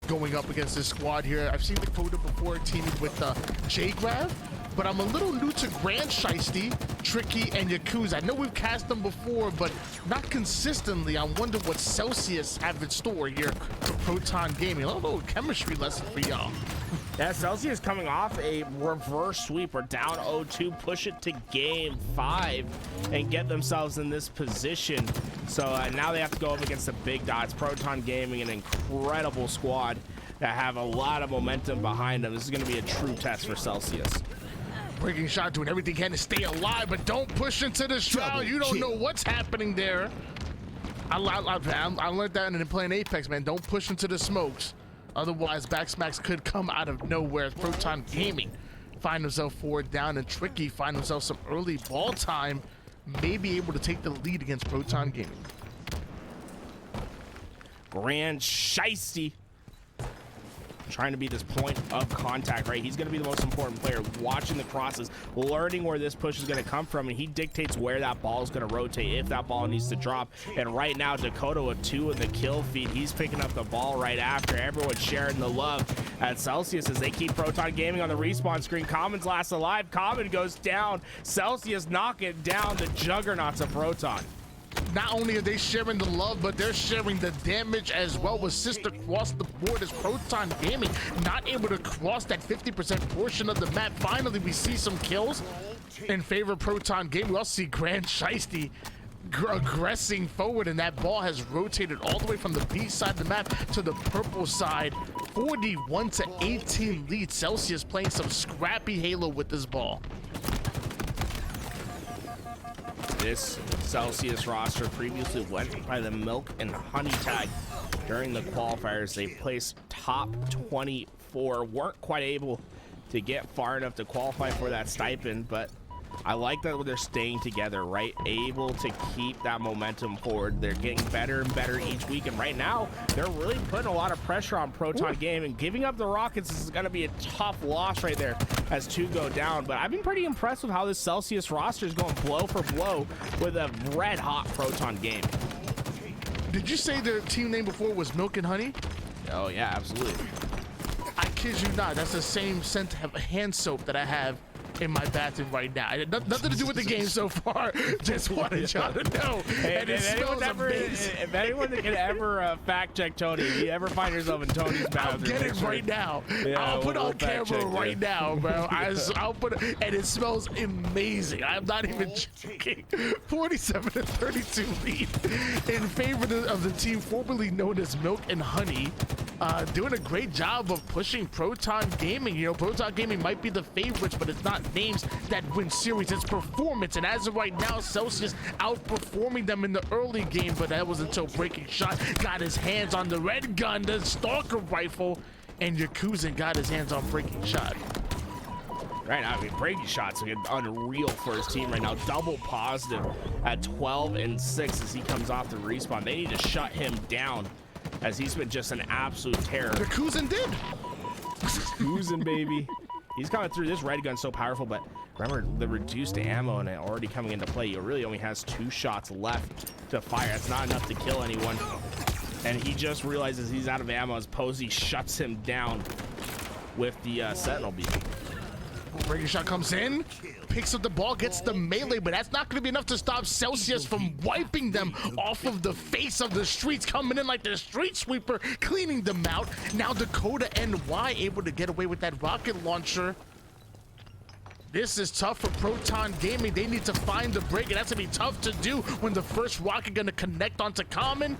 going up against this squad here. I've seen Dakota before teaming with J-Grav, but I'm a little new to Grand Shiesty, Tricky, and Yakuza. I know we've cast them before, but not consistently. I wonder what Celsius have in store here for Proton Gaming. A little chemistry lesson for y'all. Yeah, Celsius coming off a reverse sweep. We're down 0-2, push it to game 5 and get themselves in this position. So now they have to go up against the big dots. Proton Gaming, an incredible squad that have a lot of momentum behind them. This is going to be a true test for Celsius. Breaking shot, doing everything he can to stay alive, but don't push into the shroud. You don't know what's happening there. I learned that in playing Apex, man. Don't push into the smokes. Otherwise, backsmacks could come out of nowhere. Proton Gaming find himself 4 down, and Tricky find himself some early ball time. May be able to take the lead against Proton Gaming. Grand Shiesty trying to be this point of contact, right? He's going to be the most important player, watching the crosses, learning where this push is going to come from, and he dictates where that ball is going to rotate, if that ball needs to drop. And right now, Dakota with 2 in the kill feed. He's picking up the ball right after. Everyone's sharing the love at Celsius as they keep Proton Gaming on the respawn screen. Common's last alive. Common goes down. Celsius knocking down the juggernauts of Proton. Not only are they sharing the love, but they're sharing the damage as well. With Sister across the board as Proton Gaming not able to cross that 50% portion of the map. Finally, we see some kills in favor of Proton Gaming. We also see Grand Shiesty aggressing forward, and that ball has rotated all the way from the B side of the map to the purple side. 41-18 lead. Celsius playing some scrappy Halo with this ball. This Celsius roster previously went by the Milk and Honey tag during the qualifiers. They placed top 24, weren't quite able to get far enough to qualify for that stipend, but I like that they're staying together, right? Able to keep that momentum forward. They're getting better and better each week, and right now they're really putting a lot of pressure on Proton Gaming. Giving up the Rockets is going to be a tough loss right there as 2 go down, but I've been pretty impressed with how this Celsius roster is going blow for blow with a red hot Proton Gaming. Did you say their team name before was Milk and Honey? Oh yeah, absolutely. I kid you not, that's the same scent of hand soap that I have in my bathroom right now. It had nothing to do with the game so far. Just wanted y'all to know. Hey, and it smells amazing. If anyone that can ever fact check Tony, if you ever find yourself in Tony's bathroom, I'll get it right now. Yeah, I'll put we'll on camera right now, bro. I'll put it, and it smells amazing. I'm not even joking. 47-32 lead in favor of the team formerly known as Milk and Honey. Doing a great job of pushing Proton Gaming. You know, Proton Gaming might be the favorites, but it's not names that win series, it's performance. And as of right now, Celsius outperforming them in the early game, but that was until Breaking Shot got his hands on the red gun, the Stalker rifle, and Yakuza got his hands on Breaking Shot. Right now, I mean, Breaking Shot's unreal for his team right now. Double positive at 12-6 as he comes off the respawn. They need to shut him down, as he's been just an absolute terror. Yakuza did. Yakuza, baby. He's coming through. This red gun's so powerful, but remember the reduced ammo and it already coming into play. He really only has 2 shots left to fire. That's not enough to kill anyone. And he just realizes he's out of ammo as Posey shuts him down with the Sentinel beam. Breaking Shot comes in, picks up the ball, gets the melee, but that's not going to be enough to stop Celsius from wiping them off of the face of the streets, coming in like the street sweeper, cleaning them out. Now Dakota NY able to get away with that rocket launcher. This is tough for Proton Gaming. They need to find the break, and that's going to be tough to do when the first rocket going to connect onto Common.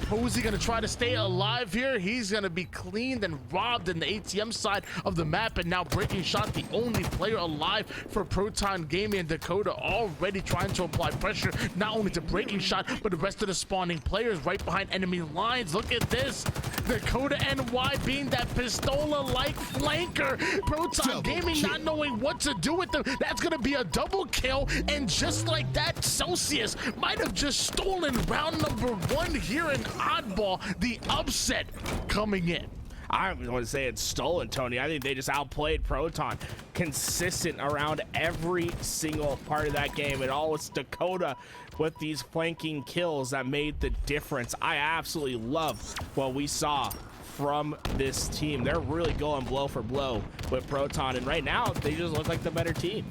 Posey gonna try to stay alive here. He's gonna be cleaned and robbed in the ATM side of the map, and now Breaking Shot, the only player alive for Proton Gaming, and Dakota already trying to apply pressure not only to Breaking Shot but the rest of the spawning players right behind enemy lines. Look at this, Dakota NY being that Pistola-like flanker. Proton Gaming not knowing what to do with them. That's gonna be a double kill, and just like that, Celsius might have just stolen round number 1 here in Oddball. The upset coming in. I don't want to say it's stolen, Tony. I think they just outplayed Proton. Consistent around every single part of that game. And all was Dakota with these flanking kills that made the difference. I absolutely love what we saw from this team. They're really going blow for blow with Proton, and right now they just look like the better team.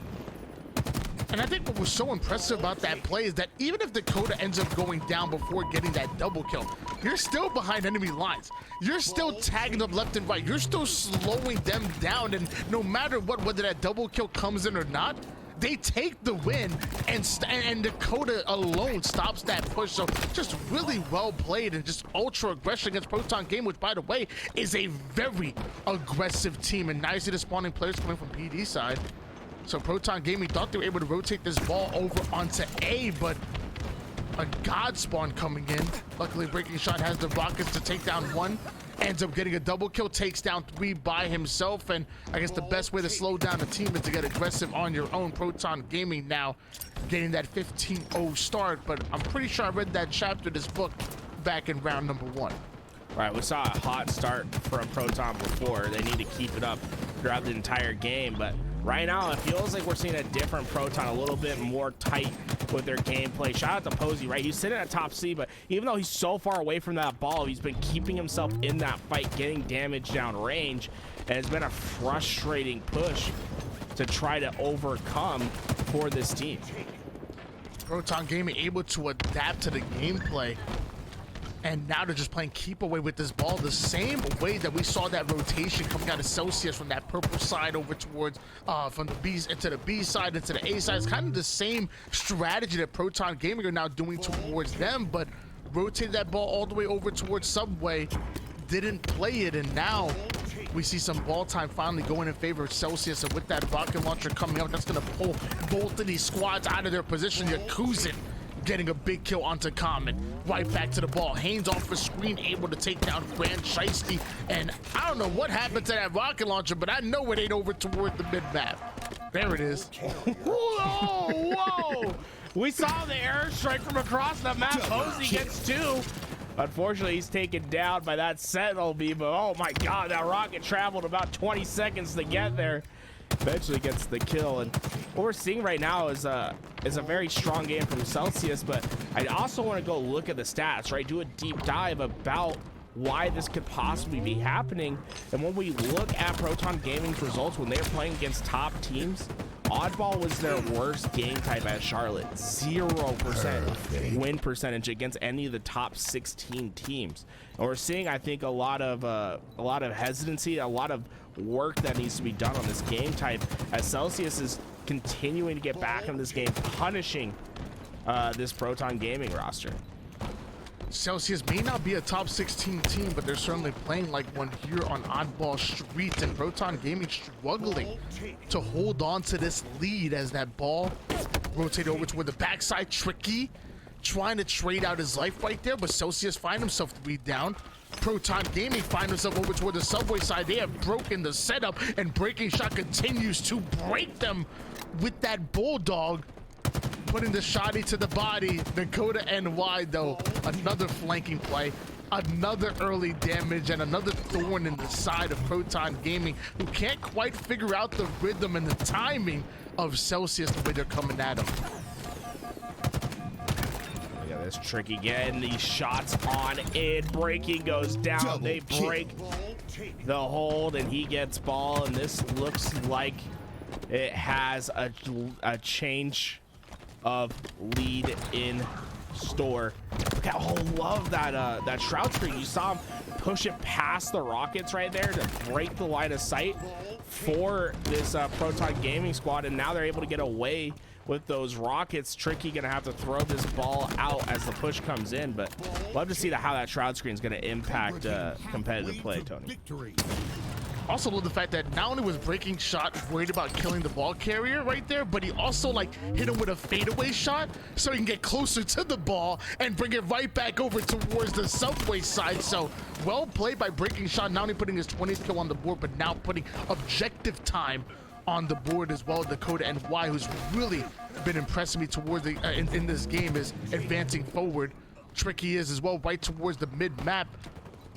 And I think what was so impressive about that play is that even if Dakota ends up going down before getting that double kill, you're still behind enemy lines. You're still tagging them left and right. You're still slowing them down. And no matter what, whether that double kill comes in or not, they take the win, and Dakota alone stops that push. So just really well played and just ultra aggression against Proton Game, which, by the way, is a very aggressive team. And now you see the spawning players coming from PD side. So Proton Gaming thought they were able to rotate this ball over onto A, but a God spawn coming in. Luckily, Breaking Shot has the rockets to take down one. Ends up getting a double kill, takes down 3 by himself. And I guess the best way to slow down a team is to get aggressive on your own. Proton Gaming now getting that 15-0 start, but I'm pretty sure I read that chapter of this book back in round number 1. Right, we saw a hot start from Proton before. They need to keep it up throughout the entire game, but right now it feels like we're seeing a different Proton, a little bit more tight with their gameplay. Shout out to Posey, right? He's sitting at top C, but even though he's so far away from that ball, he's been keeping himself in that fight, getting damage down range, and it's been a frustrating push to try to overcome for this team. Proton Gaming able to adapt to the gameplay. And now they're just playing keep away with this ball the same way that we saw that rotation coming out of Celsius from that purple side over towards from the B into the B side into the A side. It's kind of the same strategy that Proton Gaming are now doing towards them, but rotated that ball all the way over towards Subway, didn't play it, and now we see some ball time finally going in favor of Celsius. And with that rocket launcher coming out, that's going to pull both of these squads out of their position. Yakuzin getting a big kill onto Common. Right back to the ball. Haynes off the screen, able to take down Grand Shiesty. And I don't know what happened to that rocket launcher, but I know it ain't over toward the mid-map. There it is. Whoa, whoa! We saw the airstrike from across the map. Posey gets 2. Unfortunately, he's taken down by that Sentinel beam, but oh my god, that rocket traveled about 20 seconds to get there. Eventually gets the kill, and what we're seeing right now is a very strong game from Celsius. But I also want to go look at the stats, right? Do a deep dive about why this could possibly be happening. And when we look at Proton Gaming's results when they're playing against top teams, Oddball was their worst game type at Charlotte. 0% win percentage against any of the top 16 teams. And we're seeing, I think, a lot of hesitancy, a lot of work that needs to be done on this game type, as Celsius is continuing to get back in this game, punishing this Proton Gaming roster. Celsius may not be a top 16 team, but they're certainly playing like one here on Oddball Street, and Proton Gaming struggling to hold on to this lead as that ball rotated over toward the backside. Tricky trying to trade out his life right there, but Celsius find himself 3 down. Proton Gaming find himself over toward the Subway side. They have broken the setup, and Breaking Shot continues to break them with that Bulldog, putting the shotty to the body. Dakota NY, though, another flanking play, another early damage, and another thorn in the side of Proton Gaming, who can't quite figure out the rhythm and the timing of Celsius the way they're coming at him. Look at this Tricky getting these shots on it. Breaking goes down. They break the hold, and he gets ball, and this looks like it has a change of lead in store. Look at, oh, love that that shroud screen. You saw him push it past the rockets right there to break the line of sight for this Proton Gaming squad, and now they're able to get away with those rockets. Tricky gonna have to throw this ball out as the push comes in, but love to see how that shroud screen is gonna impact competitive play, Tony. Also love the fact that not only was Breaking Shot worried about killing the ball carrier right there, but he also like hit him with a fadeaway shot so he can get closer to the ball and bring it right back over towards the Subway side. So well played by Breaking Shot, not only putting his 20th kill on the board, but now putting objective time on the board as well. Dakota NY, who's really been impressing me towards the in this game, is advancing forward. Tricky is as well, right towards the mid map.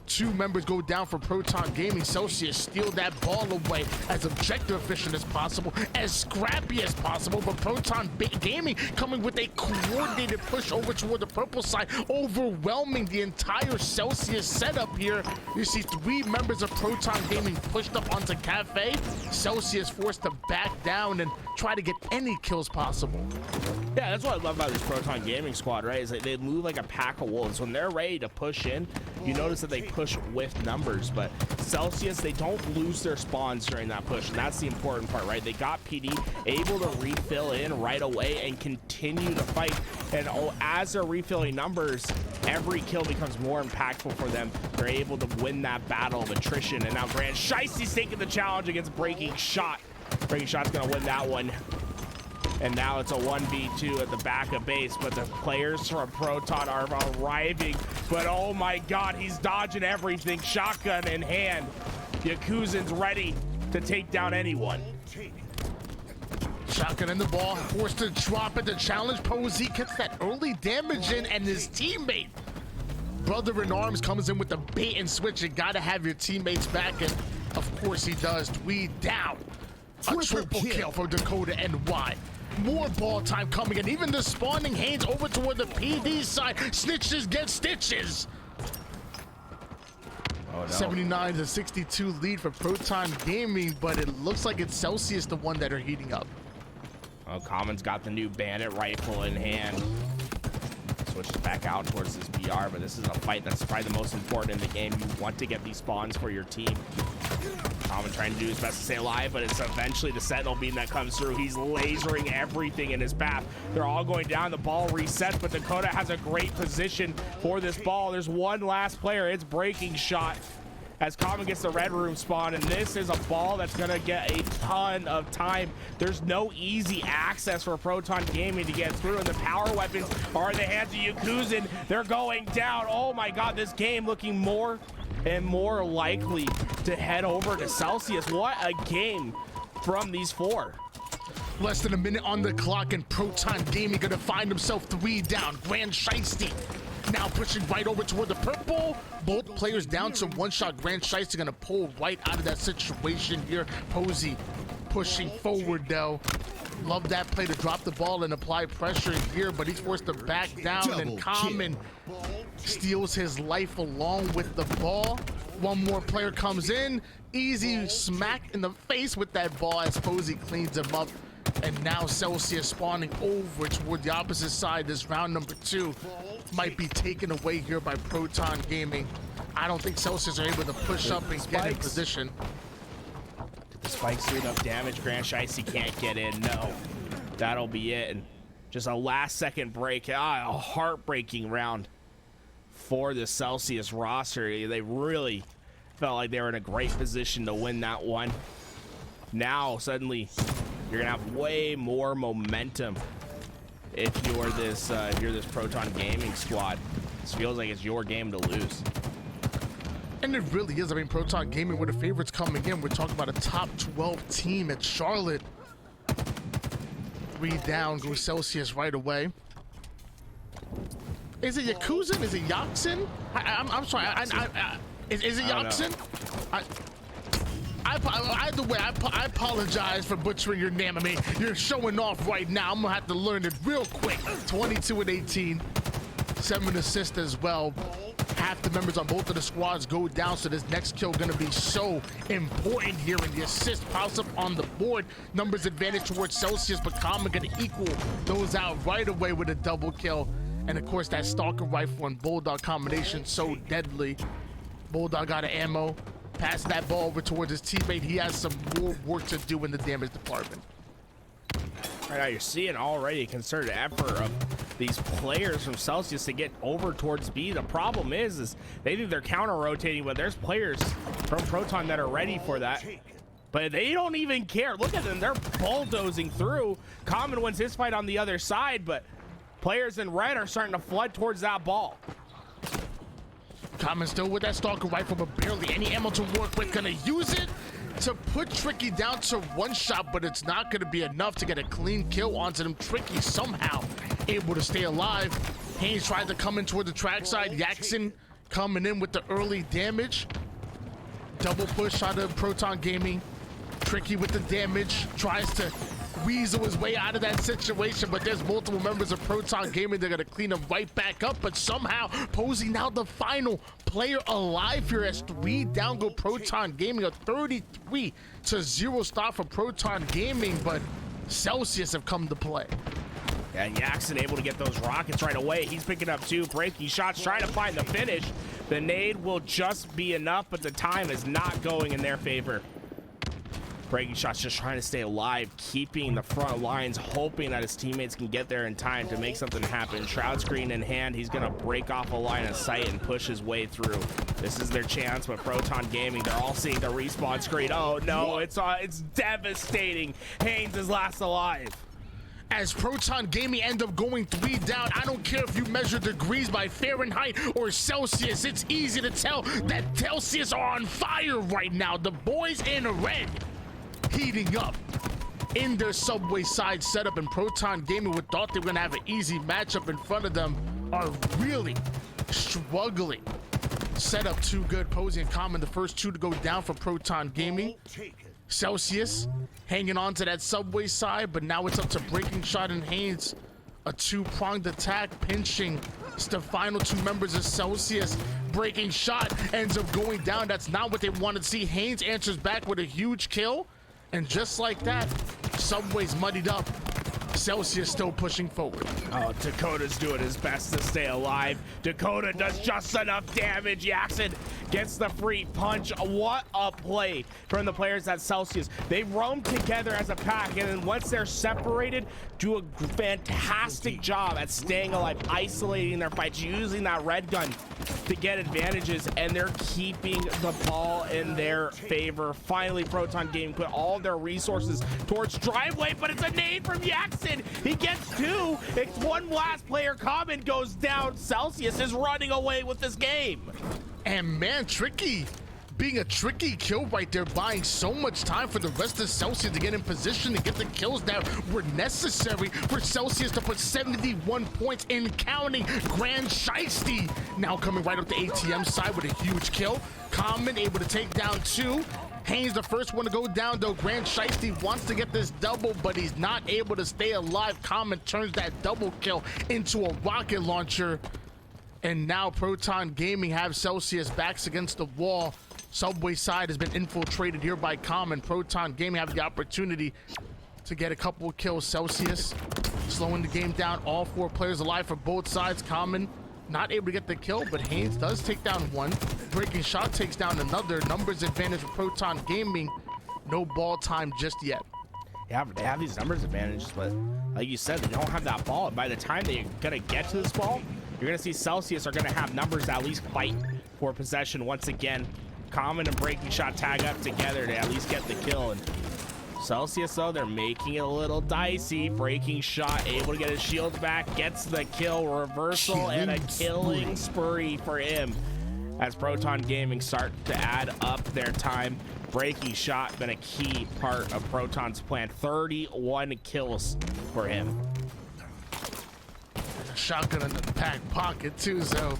Two members go down for Proton Gaming. Celsius steal that ball away as objective efficient as possible, as scrappy as possible, but Proton Gaming coming with a coordinated push over toward the purple side, overwhelming the entire Celsius setup here. You see 3 members of Proton Gaming pushed up onto Cafe. Celsius forced to back down and try to get any kills possible. Yeah, that's what I love about this Proton Gaming squad, right? Is that they move like a pack of wolves. When they're ready to push in, you notice that they push with numbers, but Celsius, they don't lose their spawns during that push, and that's the important part, right? They got PD able to refill in right away and continue to fight, and as they're refilling numbers, every kill becomes more impactful for them. They're able to win that battle of attrition, and now Grand Shicey's taking the challenge against Breaking Shot. Breaking Shot's gonna win that one. And now it's a 1v2 at the back of base, but the players from Proton are arriving. But oh my God, he's dodging everything, shotgun in hand. Yakuzan's ready to take down anyone. Shotgun in the ball, forced to drop it. The challenge Posey gets that early damage in, and his teammate, Brother in Arms, comes in with the bait and switch. You gotta have your teammates back, and of course he does. Tweed down. A triple kill for Dakota NY. More ball time coming, and even the spawning Haynes over toward the PD side. Snitches get stitches. Oh, no. 79 to 62 lead for Proton Gaming, but it looks like it's Celsius the one that are heating up. Oh, Common's got the new bandit rifle in hand. Switches back out towards this BR, but this is a fight that's probably the most important in the game. You want to get these spawns for your team. Common trying to do his best to stay alive, but it's eventually the Sentinel beam that comes through. He's lasering everything in his path. They're all going down. The ball resets, but Dakota has a great position for this ball. There's one last player. It's Breaking Shot as Common gets the red room spawn, and this is a ball that's gonna get a ton of time. There's no easy access for Proton Gaming to get through, and the power weapons are in the hands of Yakuzan. They're going down. Oh my God, this game looking more and more likely to head over to Celsius. What a game from these 4. Less than a minute on the clock, and Proton Gaming gonna find himself 3 down. Grand Shiesty now pushing right over toward the purple. Both players down to 1 shot. Grand Shiesty gonna pull right out of that situation here. Posey pushing forward though. Love that play to drop the ball and apply pressure here, but he's forced to back down, and Common steals his life along with the ball. One more player comes in, easy smack in the face with that ball as Posey cleans him up. And now Celsius spawning over toward the opposite side. This round number 2 might be taken away here by Proton Gaming. I don't think Celsius are able to push up and get in position. The spikes do enough damage. Grand Shicey can't get in. No, that'll be it. And just a last second break. A heartbreaking round for the Celsius roster. They really felt like they were in a great position to win that one. Now suddenly you're gonna have way more momentum if you're this Proton Gaming squad. This feels like it's your game to lose. And it really is. I mean, Proton Gaming were the favorites coming in. We're talking about a top 12 team at Charlotte. 3 down, goes Celsius right away. Is it Yakuzan? Is it Yaksin? I'm sorry. Is it Yaksin? Either way, I apologize for butchering your name. I mean, you're showing off right now. I'm gonna have to learn it real quick. 22 and 18, 7 assists as well. Half the members on both of the squads go down, so this next kill gonna be so important here, and the assist pops up on the board. Numbers advantage towards Celsius, but Common gonna equal those out right away with a double kill. And of course, that Stalker rifle and Bulldog combination so deadly. Bulldog got an ammo. Pass that ball over towards his teammate. He has some more work to do in the damage department. Right now, you're seeing already a concerted effort of these players from Celsius to get over towards B. The problem is they think they're counter-rotating, but there's players from Proton that are ready for that. But they don't even care. Look at them. They're bulldozing through. Common wins his fight on the other side, but players in red are starting to flood towards that ball. Common still with that Stalker rifle, but barely any ammo to work with. Gonna use it to put Tricky down to 1 shot, but it's not gonna be enough to get a clean kill onto them. Tricky somehow able to stay alive. Haynes tried to come in toward the trackside. Jackson coming in with the early damage. Double push out of Proton Gaming. Tricky with the damage, tries to weasel his way out of that situation, but there's multiple members of Proton Gaming. They're gonna clean him right back up, but somehow Posey now the final player alive here as 3 down go Proton Gaming. A 33-0 start for Proton Gaming, but Celsius have come to play. Yeah, Jackson able to get those rockets right away. He's picking up 2 breaking shots, trying to find the finish. The nade will just be enough, but the time is not going in their favor. Breaking shots just trying to stay alive, keeping the front lines, hoping that his teammates can get there in time to make something happen. Shroud screen in hand, he's gonna break off a line of sight and push his way through. This is their chance, but Proton Gaming, they're all seeing the respawn screen. Oh no, it's devastating. Haynes is last alive. As Proton Gaming end up going 3 down, I don't care if you measure degrees by Fahrenheit or Celsius, it's easy to tell that Celsius are on fire right now. The boys in red heating up in their subway side setup, and Proton Gaming, who thought they were gonna have an easy matchup in front of them, are really struggling. Set up too good. Posey and Common, the first 2 to go down for Proton Gaming. Celsius hanging on to that subway side, but now it's up to Breaking Shot and Haynes. A 2-pronged attack, pinching the final 2 members of Celsius. Breaking Shot ends up going down. That's not what they wanted to see. Haynes answers back with a huge kill, and just like that, Subway's muddied up. Celsius still pushing forward. Oh, Dakota's doing his best to stay alive. Dakota does just enough damage. Jackson gets the free punch. What a play from the players at Celsius. They roam together as a pack, and then once they're separated, do a fantastic job at staying alive, isolating their fights, using that red gun to get advantages, and they're keeping the ball in their favor. Finally, Proton Gaming put all their resources towards driveway, but it's a nade from Jackson. He gets 2. It's one last player. Common goes down. Celsius is running away with this game. And man, Tricky being a tricky kill right there, buying so much time for the rest of Celsius to get in position to get the kills that were necessary for Celsius to put 71 points in counting. Grand Shiesty now coming right up the ATM side with a huge kill. Common able to take down 2. Haynes the first one to go down, though. Grand Shiesty wants to get this double, but he's not able to stay alive. Common turns that double kill into a rocket launcher. And now Proton Gaming have Celsius backs against the wall. Subway side has been infiltrated here by Common. Proton Gaming have the opportunity to get a couple of kills. Celsius slowing the game down. All 4 players alive for both sides. Common not able to get the kill, but Haynes does take down 1. Breaking Shot takes down another. Numbers advantage for Proton Gaming. No ball time just yet. Yeah, but they have these numbers advantages, but like you said, they don't have that ball. And by the time they're gonna get to this ball, you're gonna see Celsius are gonna have numbers that at least fight for possession once again. Common and Breaking Shot tag up together to at least get the kill. And Celsius, though, they're making it a little dicey. Breaking Shot able to get his shields back, gets the kill, reversal, and a killing spree for him as Proton Gaming start to add up their time. Breaking Shot been a key part of Proton's plan. 31 kills for him. Shotgun in the back pocket too, so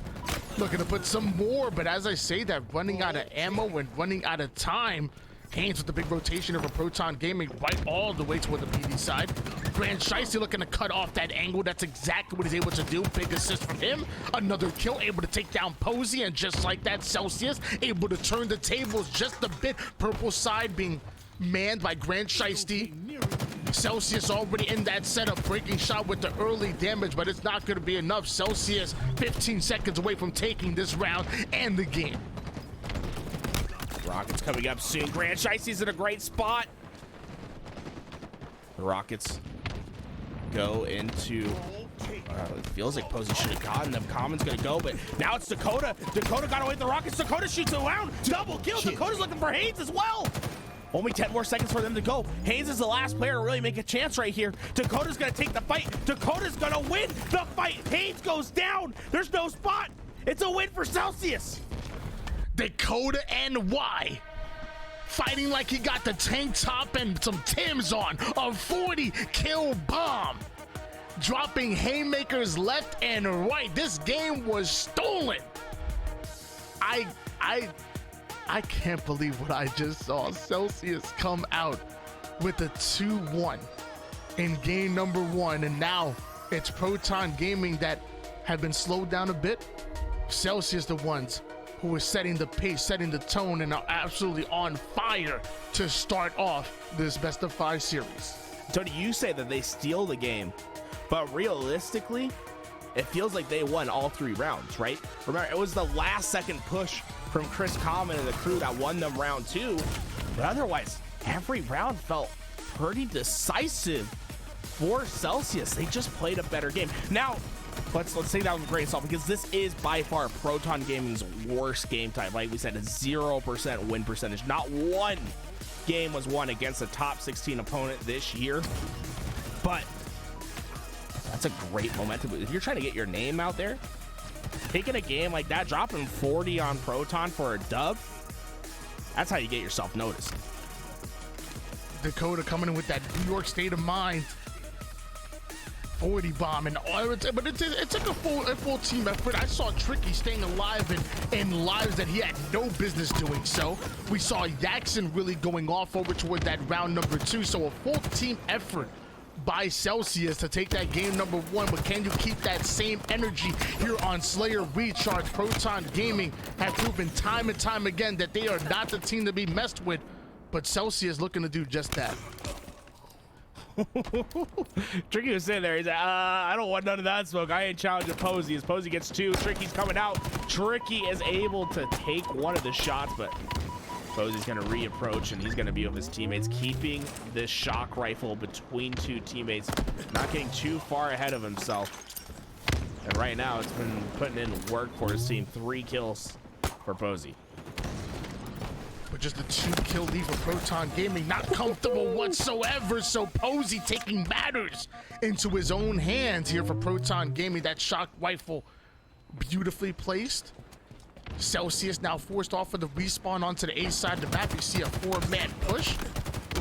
looking to put some more, but as I say that, running out of ammo and running out of time. Haynes with the big rotation of a Proton Gaming right all the way toward the PD side. Grand Shiesty looking to cut off that angle. That's exactly what he's able to do. Big assist from him. Another kill, able to take down Posey, and just like that, Celsius able to turn the tables just a bit. Purple side being manned by Grand Shiesty. Celsius already in that setup. Breaking Shot with the early damage, but it's not going to be enough. Celsius 15 seconds away from taking this round and the game. Rockets coming up soon. Grand Shiesty's in a great spot. The Rockets go into... it feels like Posey should have gotten them. Common's gonna go, but now it's Dakota. Dakota got away with the Rockets. Dakota shoots around. Double kill. Dakota's looking for Haynes as well. Only 10 more seconds for them to go. Haynes is the last player to really make a chance right here. Dakota's gonna take the fight. Dakota's gonna win the fight. Haynes goes down. There's no spot. It's a win for Celsius. Dakota NY fighting like he got the tank top and some Timbs on. A 40 kill bomb. Dropping haymakers left and right. This game was stolen I can't believe what I just saw. Celsius come out with a 2-1 in game number 1, and now it's Proton Gaming that have been slowed down a bit. Celsius the ones who are setting the pace, setting the tone, and are absolutely on fire to start off this best of 5 series. Tony, you say that they steal the game, but realistically, it feels like they won all 3 rounds, right? Remember, it was the last second push from Chris Common and the crew that won them round 2, but otherwise, every round felt pretty decisive for Celsius. They just played a better game. Now, let's take that with a grain of salt, because this is by far Proton Gaming's worst game type. Like we said, a 0% win percentage. Not one game was won against a top 16 opponent this year, but that's a great momentum. If you're trying to get your name out there, taking a game like that, dropping 40 on Proton for a dub, that's how you get yourself noticed. Dakota coming in with that New York state of mind. 40 bomb, and but it took a full team effort. I saw Tricky staying alive in lives that he had no business doing so. We saw Jackson really going off over toward that round number 2, so a full team effort by Celsius to take that game number 1. But can you keep that same energy here on Slayer Recharge? Proton Gaming have proven time and time again that they are not the team to be messed with, but Celsius looking to do just that. Tricky was sitting there. He's like, I don't want none of that smoke. I ain't challenging Posey. As Posey gets 2, Tricky's coming out. Tricky is able to take one of the shots, but Posey's going to reapproach, and he's going to be with his teammates, keeping this shock rifle between 2 teammates, not getting too far ahead of himself. And right now, it's been putting in work for his team. 3 kills for Posey. But just a 2-kill lead for Proton Gaming, not comfortable whatsoever. So Posey taking matters into his own hands here for Proton Gaming. That shock rifle beautifully placed. Celsius now forced off of the respawn onto the A side of the map. You see a 4-man push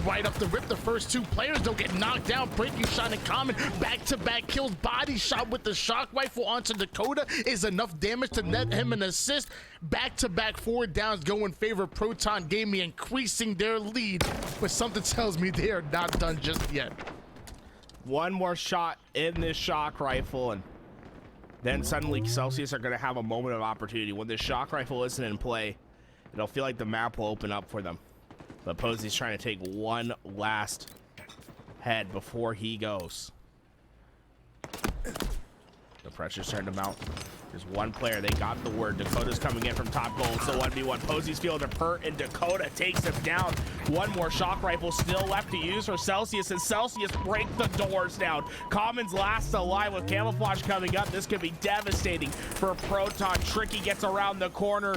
right up the rip. The first 2 players don't get knocked down. Breaking shot in common, back-to-back kills. Body shot with the shock rifle onto Dakota is enough damage to net him an assist. Back-to-back 4 downs go in favor of Proton Gaming, increasing their lead, but something tells me they are not done just yet. One more shot in this shock rifle, and then suddenly Celsius are going to have a moment of opportunity. When this shock rifle isn't in play, it'll feel like the map will open up for them. But Posey's trying to take one last head before he goes. The pressure's starting to mount. There's one player. They got the word. Dakota's coming in from top goal. So 1v1. Posey's feeling the pert, and Dakota takes him down. One more shock rifle still left to use for Celsius, and Celsius break the doors down. Common's last alive with camouflage coming up. This could be devastating for Proton. Tricky gets around the corner.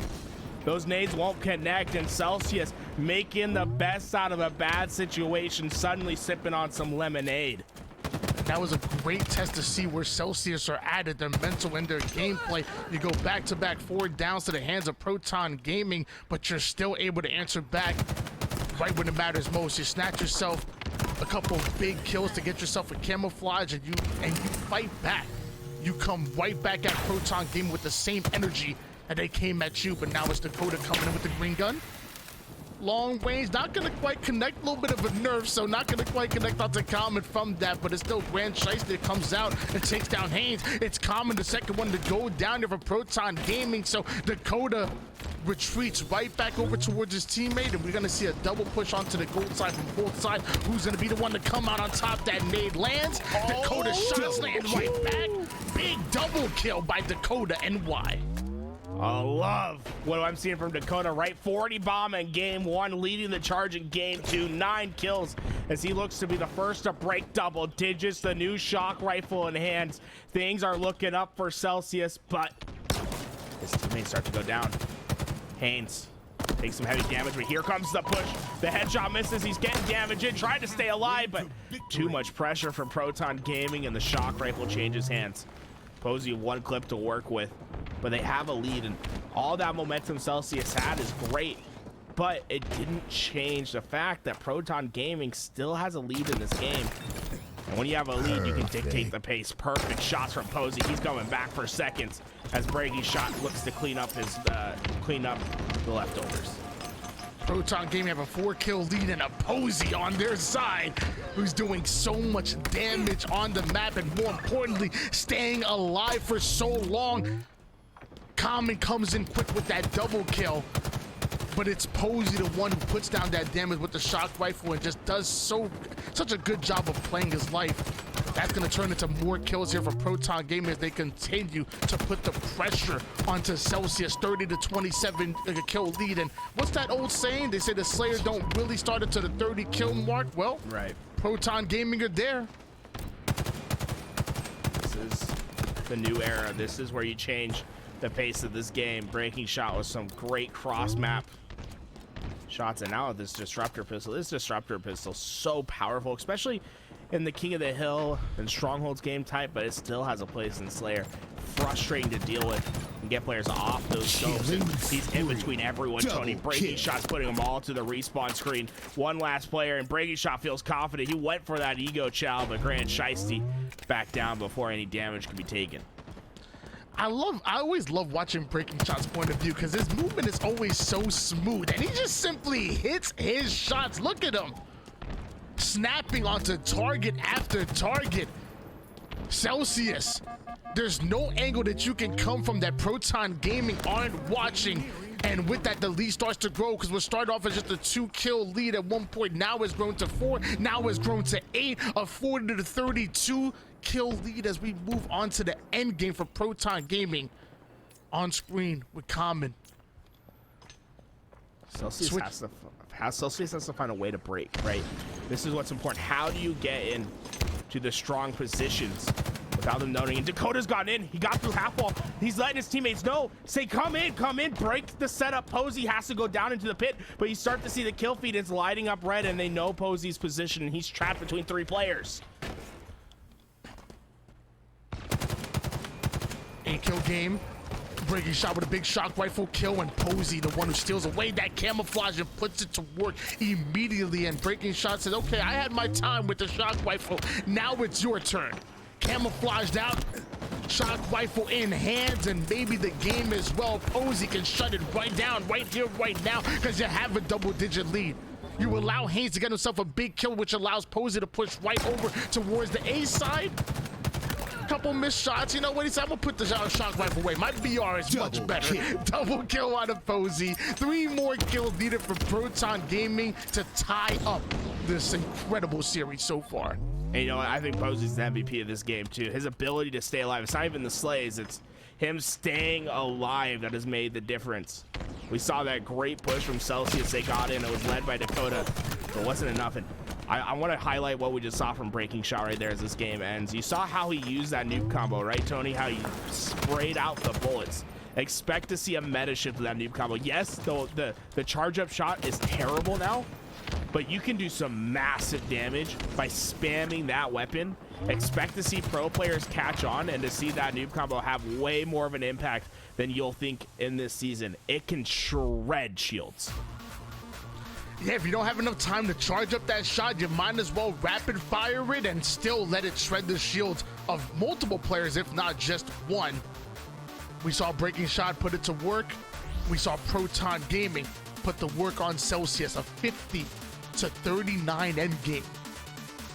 Those nades won't connect, and Celsius making the best out of a bad situation, suddenly sipping on some lemonade. That was a great test to see where Celsius are at their mental and their gameplay. You go back-to-back 4 downs to the hands of Proton Gaming, but you're still able to answer back right when it matters most. You snatch yourself a couple big kills to get yourself a camouflage, and you fight back. You come right back at Proton Gaming with the same energy and they came at you, but now it's Dakota coming in with the green gun. Long range, not gonna quite connect, a little bit of a nerf, so not gonna quite connect onto Common from that, but it's still Grand Shiesty that comes out and takes down Haynes. It's Common, the second one to go down here for Proton Gaming, so Dakota retreats right back over towards his teammate, and we're gonna see a double push onto the gold side from both sides. Who's gonna be the one to come out on top? That nade lands. Dakota shots land right back. Big double kill by Dakota, and why? I love what I'm seeing from Dakota, right? 40 bomb in game 1, leading the charge in game 2. 9 kills as he looks to be the first to break double digits. The new shock rifle in hands. Things are looking up for Celsius, but his teammates start to go down. Haynes takes some heavy damage, but here comes the push. The headshot misses. He's getting damage in, trying to stay alive, but too much pressure from Proton Gaming, and the shock rifle changes hands. Posey 1 clip to work with, but they have a lead, and all that momentum Celsius had is great, but it didn't change the fact that Proton Gaming still has a lead in this game. And when you have a lead, you can dictate the pace. Perfect shots from Posey. He's going back for seconds as Breaking Shot looks to clean up the leftovers. Proton Gaming have a 4-kill lead and a Posey on their side, who's doing so much damage on the map and more importantly, staying alive for so long. Common comes in quick with that double kill, but it's Posey the one who puts down that damage with the shock rifle and just does such a good job of playing his life. That's going to turn into more kills here for Proton Gaming as they continue to put the pressure onto Celsius. 30 to 27 kill lead. And what's that old saying? They say the Slayers don't really start until the 30 kill mark. Well, right. Proton Gaming are there. This is the new era. This is where you change the pace of this game. Breaking Shot with some great cross map shots, and now this disruptor pistol. This disruptor pistol so powerful, especially in the King of the Hill and Strongholds game type, but it still has a place in Slayer. Frustrating to deal with and get players off those scopes. He's in between everyone, Tony. Breaking Shot's putting them all to the respawn screen. One last player, and Breaking Shot feels confident. He went for that ego chow, but Grand Shiesty back down before any damage could be taken. I always love watching Breaking Shot's point of view because his movement is always so smooth and he just simply hits his shots. Look at him. Snapping onto target after target. Celsius, there's no angle that you can come from that Proton Gaming aren't watching. And with that, the lead starts to grow because we started off as just a 2-kill lead at one point. Now it's grown to 4. Now it's grown to 8. A 40 to 32 kill lead as we move on to the end game for Proton Gaming. On screen with Common. Celsius has to find a way to break, right? This is what's important. How do you get in to the strong positions without them noting? And Dakota's gotten in. He got through half wall. He's letting his teammates know. Say, come in, break the setup. Posey has to go down into the pit, but you start to see the kill feed is lighting up red, and they know Posey's position, and he's trapped between 3 players. 8-kill game. Breaking Shot with a big shock rifle kill, and Posey, the one who steals away that camouflage and puts it to work immediately. And Breaking Shot says, okay, I had my time with the shock rifle. Now it's your turn. Camouflaged out, shock rifle in hands, and maybe the game as well. Posey can shut it right down, right here, right now, because you have a double-digit lead. You allow Haynes to get himself a big kill, which allows Posey to push right over towards the A side. Couple missed shots. You know what he said? I'm gonna put the shock rifle away. My BR is much better. Double kill out of Posey. 3 more kills needed for Proton Gaming to tie up this incredible series so far. And you know what? I think Posey's the MVP of this game too. His ability to stay alive. It's not even the slays. It's him staying alive that has made the difference. We saw that great push from Celsius. They got in. It was led by Dakota, but it wasn't enough. And I want to highlight what we just saw from Breaking Shot right there as this game ends. You saw how he used that noob combo, right, Tony? How he sprayed out the bullets. Expect to see a meta shift with that noob combo. Yes, the charge up shot is terrible now, but you can do some massive damage by spamming that weapon. Expect to see pro players catch on and to see that noob combo have way more of an impact than you'll think in this season. It can shred shields. Yeah, if you don't have enough time to charge up that shot, you might as well rapid fire it and still let it shred the shields of multiple players, if not just one. We saw Breaking Shot put it to work. We saw Proton Gaming put the work on Celsius, a 50 to 39 end game.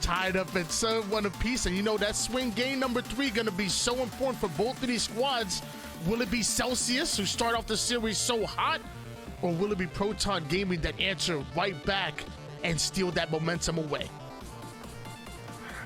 Tied up at 7-1 apiece, and you know that swing game number 3 gonna be so important for both of these squads. Will it be Celsius, who start off the series so hot, or will it be Proton Gaming that answer right back and steal that momentum away?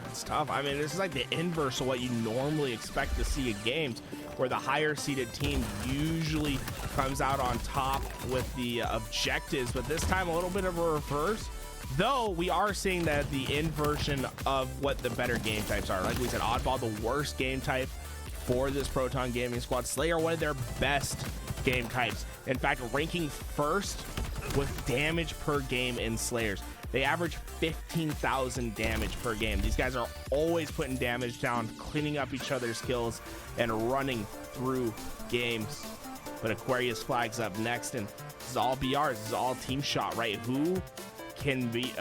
It's tough. I mean, this is like the inverse of what you normally expect to see in games, where the higher seeded team usually comes out on top with the objectives, but this time a little bit of a reverse. Though we are seeing that the inversion of what the better game types are. Like we said, Oddball, the worst game type for this Proton Gaming squad. Slayer, one of their best game types. In fact, ranking first with damage per game in Slayers. They average 15,000 damage per game. These guys are always putting damage down, cleaning up each other's kills, and running through games. But Aquarius flags up next, and this is all BRs. This is all team shot, right? Who can be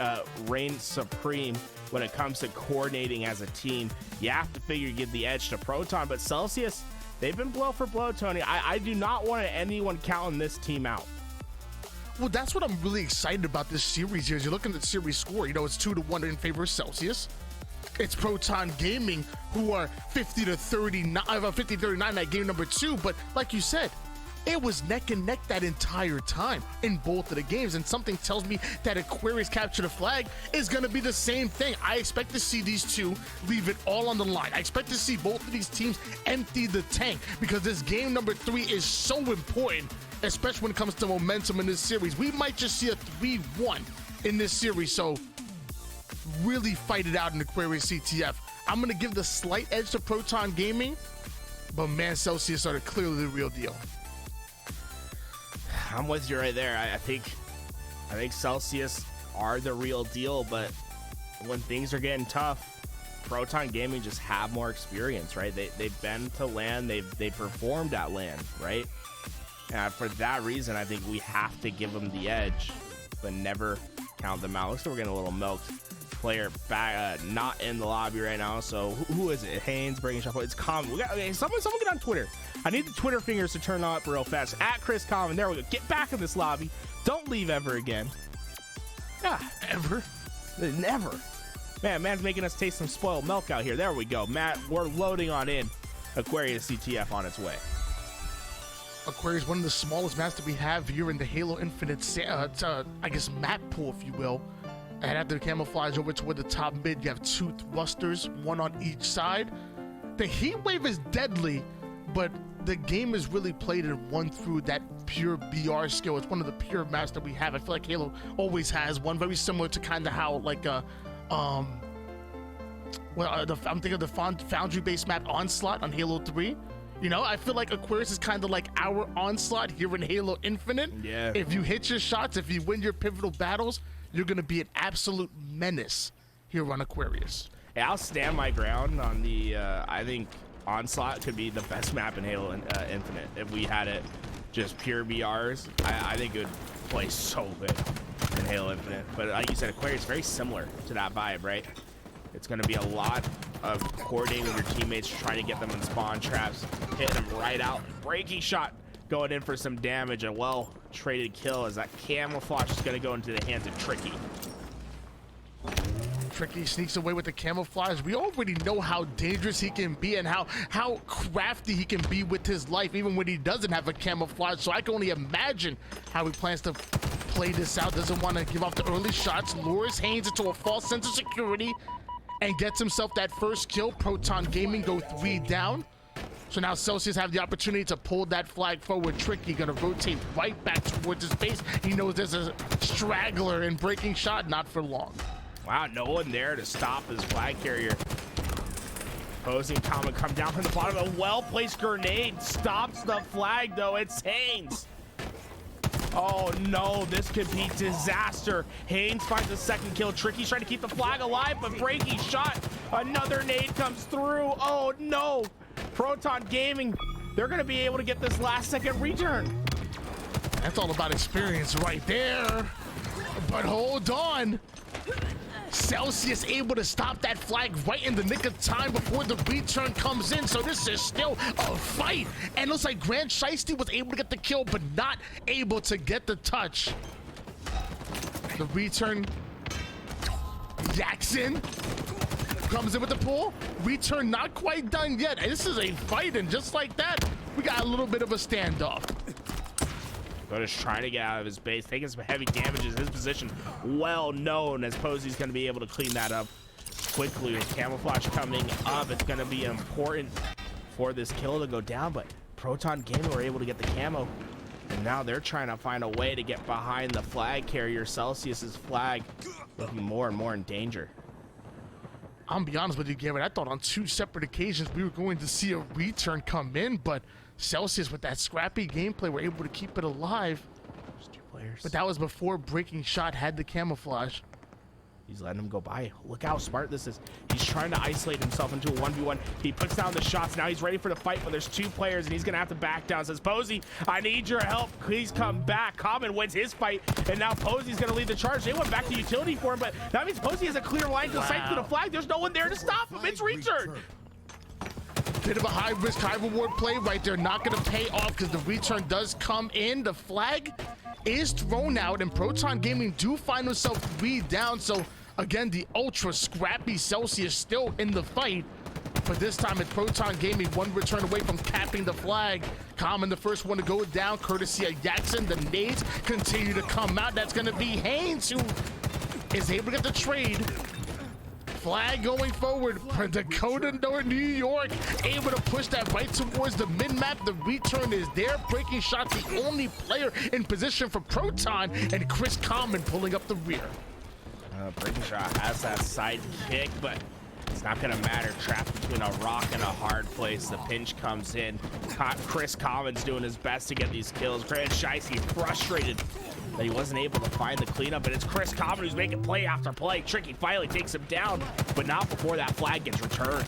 reign supreme when it comes to coordinating as a team. You have to figure give the edge to Proton, but Celsius, they've been blow for blow, Tony. I do not want anyone counting this team out. Well, that's what I'm really excited about this series here. As you look at the series score, you know, it's 2-1 in favor of Celsius. It's Proton Gaming who are 50-39 at game number 2. But like you said, it was neck and neck that entire time in both of the games. And something tells me that Aquarius Capture the Flag is going to be the same thing. I expect to see these two leave it all on the line. I expect to see both of these teams empty the tank, because this game number 3 is so important, especially when it comes to momentum in this series. We might just see a 3-1 in this series. So really fight it out in Aquarius CTF. I'm going to give the slight edge to Proton Gaming, but man, Celsius are clearly the real deal. I'm with you right there. I think Celsius are the real deal, but when things are getting tough, Proton Gaming just have more experience, right? They've been to LAN, they performed at LAN, right? For that reason, I think we have to give them the edge, but never count them out. Looks like we're getting a little milked. Player back, not in the lobby right now. So who is it? Haynes bringing shot. It's Common. We got someone get on Twitter. I need the Twitter fingers to turn up real fast. At Chris Common. There we go. Get back in this lobby. Don't leave ever again. Yeah, Ever? never. Man's making us taste some spoiled milk out here. There we go. Matt, we're loading on in. Aquarius CTF on its way. Aquarius, one of the smallest maps that we have here in the Halo Infinite, I guess, map pool, if you will. And after the camouflage over toward the top mid, you have 2 thrusters, 1 on each side. The heat wave is deadly, but the game is really played and won through that pure BR skill. It's one of the pure maps that we have. I feel like Halo always has one, very similar to kind of how like I'm thinking of the Foundry-based map Onslaught on Halo 3. You know, I feel like Aquarius is kind of like our Onslaught here in Halo Infinite. Yeah. If you hit your shots, if you win your pivotal battles, you're going to be an absolute menace here on Aquarius. Yeah, I'll stand my ground on the, I think Onslaught could be the best map in Halo Infinite. If we had it just pure BRs, I think it would play so good in Halo Infinite. But like you said, Aquarius is very similar to that vibe, right? It's going to be a lot of coordinating with your teammates, trying to get them in spawn traps, hitting them right out. Breaking shot going in for some damage. A well-traded kill as that camouflage is going to go into the hands of Tricky. Tricky sneaks away with the camouflage. We already know how dangerous he can be and how crafty he can be with his life, even when he doesn't have a camouflage. So I can only imagine how he plans to play this out. Doesn't want to give off the early shots. Lures Haynes into a false sense of security and gets himself that first kill. Proton Gaming go 3 down. So now Celsius have the opportunity to pull that flag forward. Tricky gonna rotate right back towards his base. He knows there's a straggler and breaking shot, not for long. Wow, no one there to stop his flag carrier. Opposing Tom come down from the bottom. A well-placed grenade stops the flag, though. It's Haynes. Oh, no, this could be disaster. Haynes finds a second kill. Tricky's trying to keep the flag alive, but breaking shot. Another nade comes through. Oh, no. Proton Gaming, they're going to be able to get this last-second return. That's all about experience right there. But hold on. Celsius able to stop that flag right in the nick of time before the return comes in. So this is still a fight. And it looks like Grand Shiesty was able to get the kill, but not able to get the touch. The return. Jackson comes in with the pull. Return not quite done yet. And this is a fight, and just like that, we got a little bit of a standoff. Goda's trying to get out of his base, taking some heavy damages. His position well known, as Posey's going to be able to clean that up quickly. With camouflage coming up, it's going to be important for this kill to go down, but Proton Gaming were able to get the camo, and now they're trying to find a way to get behind the flag carrier. Celsius's flag looking more and more in danger. I'm gonna be honest with you, Garrett. I thought on 2 separate occasions we were going to see a return come in, but Celsius, with that scrappy gameplay, were able to keep it alive. There's 2 players. But that was before breaking shot had the camouflage. He's letting him go by. Look how smart this is. He's trying to isolate himself into a 1v1. He puts down the shots. Now he's ready for the fight, but there's 2 players, and he's going to have to back down. Says, Posey, I need your help. Please come back. Common wins his fight, and now Posey's going to lead the charge. They went back to utility for him, but that means Posey has a clear line to sight to the flag. There's no one there to stop him. It's return. Bit of a high risk, high reward play right there. Not going to pay off because the return does come in. The flag is thrown out, and Proton Gaming do find themselves 3 down. So again, the ultra scrappy Celsius still in the fight, but this time it's Proton Gaming 1 return away from capping the flag. Common the first one to go down, courtesy of Jackson. The nades continue to come out. That's going to be Haynes, who is able to get the trade. Flag going forward for Dakota, New York, able to push that right towards the mid-map. The return is there. Breaking shots, the only player in position for Proton, and Chris Common pulling up the rear. Breaking shot has that side kick, but it's not going to matter. Trapped between a rock and a hard place. The pinch comes in. Chris Common's doing his best to get these kills. Grand Shicey frustrated that he wasn't able to find the cleanup, and it's Chris Common who's making play after play. Tricky finally takes him down, but not before that flag gets returned.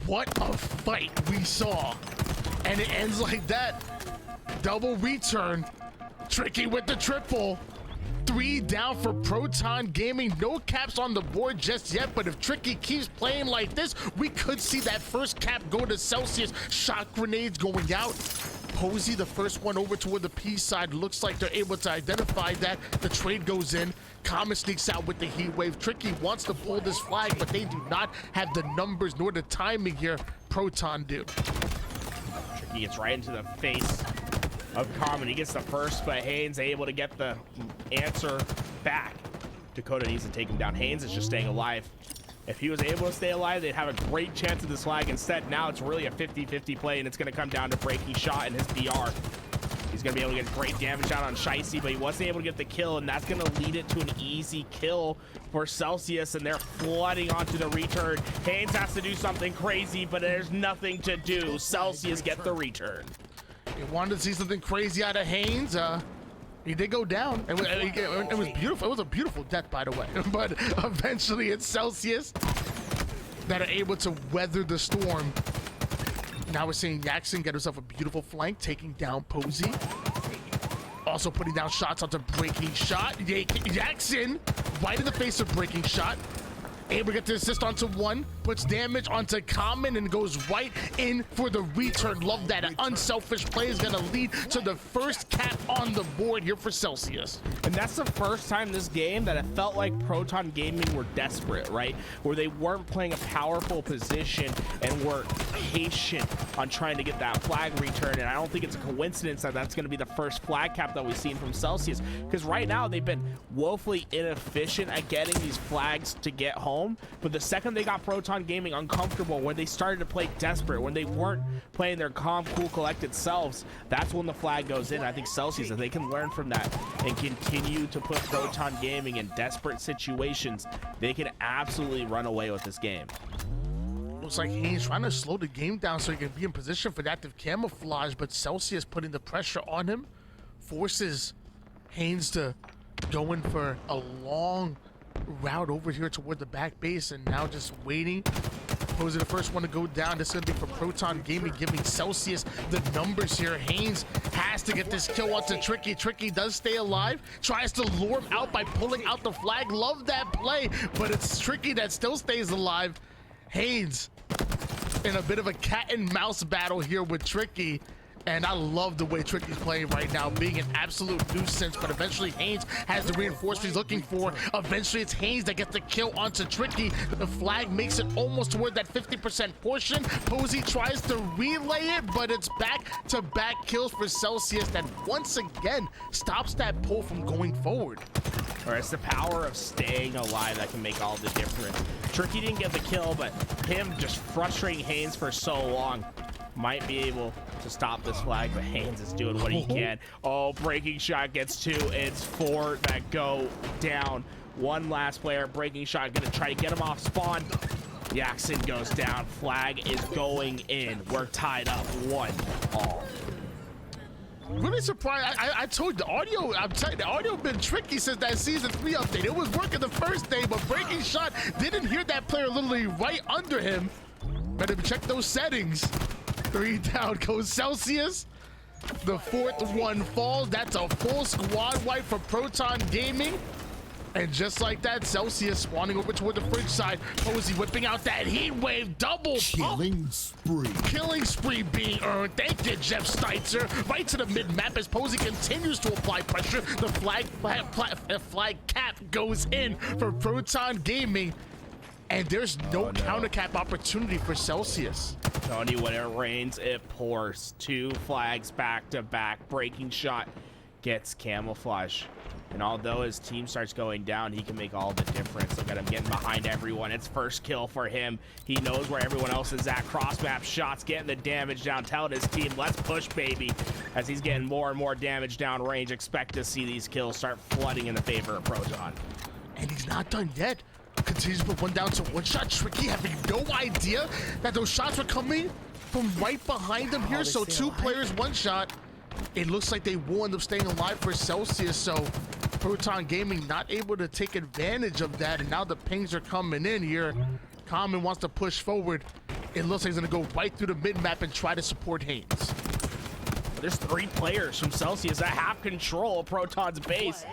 What a fight we saw, and it ends like that. Double return. Tricky with the triple. 3 down for Proton Gaming. No caps on the board just yet, but if Tricky keeps playing like this, we could see that first cap go to Celsius. Shot grenades going out. Posey, the first one over toward the P side. Looks like they're able to identify that. The trade goes in. Common sneaks out with the heat wave. Tricky wants to pull this flag, but they do not have the numbers nor the timing here. Proton do. Tricky gets right into the face of Common. He gets the first, but Haynes able to get the answer back. Dakota needs to take him down. Haynes is just staying alive. If he was able to stay alive, they'd have a great chance of this flag. Instead, now it's really a 50-50 play, and it's going to come down to breaking shot and his BR. He's going to be able to get great damage out on Shicey, but he wasn't able to get the kill, and that's going to lead it to an easy kill for Celsius, and they're flooding onto the return. Haynes has to do something crazy, but there's nothing to do. Celsius get the return. You wanted to see something crazy out of Haynes. He did go down. It was beautiful. It was a beautiful death, by the way. But eventually it's Celsius that are able to weather the storm. Now we're seeing Jackson get himself a beautiful flank, taking down Posey. Also putting down shots onto breaking shot. Jackson right in the face of breaking shot. Able to get the assist onto 1, puts damage onto Common, and goes right in for the return. Love that. An unselfish play is going to lead to the first cap on the board here for Celsius. And that's the first time this game that it felt like Proton Gaming were desperate, right? Where they weren't playing a powerful position and were patient on trying to get that flag return. And I don't think it's a coincidence that that's going to be the first flag cap that we've seen from Celsius, because right now they've been woefully inefficient at getting these flags to get home. But the second they got Proton Gaming uncomfortable, when they started to play desperate, when they weren't playing their calm, cool, collected selves, that's when the flag goes in. I think Celsius, if they can learn from that and continue to put Proton Gaming in desperate situations, they can absolutely run away with this game. Looks like Haynes trying to slow the game down so he can be in position for active camouflage, but Celsius putting the pressure on him forces Haynes to go in for a long route over here toward the back base, and now just waiting. Posey the first one to go down. This is going to be for Proton Gaming, giving Celsius the numbers here. Haynes has to get this kill onto Tricky. Tricky does stay alive, tries to lure him out by pulling out the flag. Love that play, but it's Tricky that still stays alive. Haynes in a bit of a cat and mouse battle here with Tricky. And I love the way Tricky's playing right now, being an absolute nuisance, but eventually Haynes has the reinforcement he's looking for. Eventually it's Haynes that gets the kill onto Tricky. The flag makes it almost toward that 50% portion. Posey tries to relay it, but it's back-to-back kills for Celsius that once again stops that pull from going forward. Or it's the power of staying alive that can make all the difference. Tricky didn't get the kill, but him just frustrating Haynes for so long might be able to stop this flag, but Haynes is doing what he can. Oh, breaking shot gets 2. It's 4 that go down. One last player, breaking shot, gonna try to get him off spawn. Jackson goes down. Flag is going in. We're tied up 1-all. Really surprised. I told you, the audio, I'm telling you, the audio been tricky since that season 3 update. It was working the first day, but Breaking Shot didn't hear that player literally right under him. Better check those settings. 3 down goes Celsius. The 4th one falls. That's a full squad wipe for Proton Gaming. And just like that, Celsius spawning over toward the fridge side. Posey whipping out that heat wave, double killing spree. Killing spree being earned. Thank you, Jeff Steitzer. Right to the mid map as Posey continues to apply pressure. The flag cap goes in for Proton Gaming. And there's no counter cap opportunity for Celsius. Tony, when it rains, it pours. 2 flags back to back. Breaking Shot gets camouflage. And although his team starts going down, he can make all the difference. Look at him getting behind everyone. It's first kill for him. He knows where everyone else is at. Cross map shots, getting the damage down. Telling his team, let's push, baby. As he's getting more and more damage down range, expect to see these kills start flooding in the favor of Proton. And he's not done yet. Continues to put one down to one shot. Tricky having no idea that those shots were coming from right behind him here. So 2 players, 1 shot. It looks like they will end up staying alive for Celsius. So Proton Gaming not able to take advantage of that. And now the pings are coming in here. Common wants to push forward. It looks like he's going to go right through the mid map and try to support Haynes. There's 3 players from Celsius that have control of Proton's base.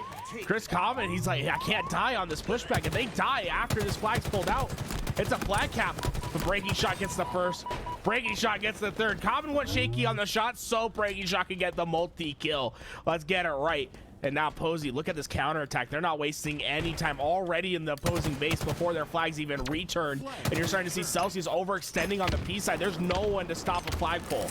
Chris Common, he's like, I can't die on this pushback. If they die after this flag's pulled out, it's a flag cap. The Breaking Shot gets the first. Breaking Shot gets the 3rd. Common went shaky on the shot, so Breaking Shot can get the multi-kill. Let's get it right. And now Posey, look at this counterattack. They're not wasting any time already in the opposing base before their flags even returned. And you're starting to see Celsius overextending on the P side. There's no one to stop a flagpole.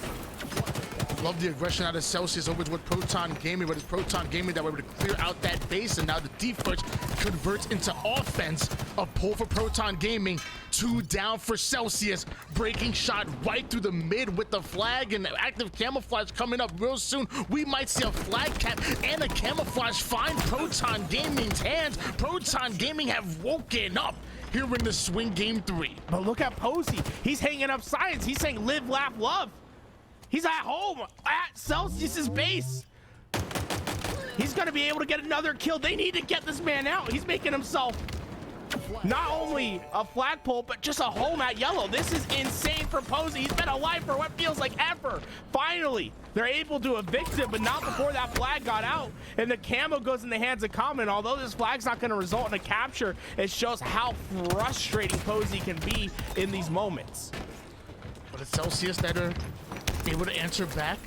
Love the aggression out of Celsius over with Proton Gaming, but it's Proton Gaming that were able to clear out that base, and now the defense converts into offense. A pull for Proton Gaming, 2 down for Celsius. Breaking Shot right through the mid with the flag, and active camouflage coming up real soon. We might see a flag cap and a camouflage find Proton Gaming's hands. Proton Gaming have woken up here in the swing game 3. But look at Posey. He's hanging up signs. He's saying live, laugh, love. He's at home at Celsius's base. He's going to be able to get another kill. They need to get this man out. He's making himself not only a flagpole, but just a home at yellow. This is insane for Posey. He's been alive for what feels like ever. Finally, they're able to evict him, but not before that flag got out. And the camo goes in the hands of Common. Although this flag's not going to result in a capture, it shows how frustrating Posey can be in these moments. But it's Celsius that are able to answer back.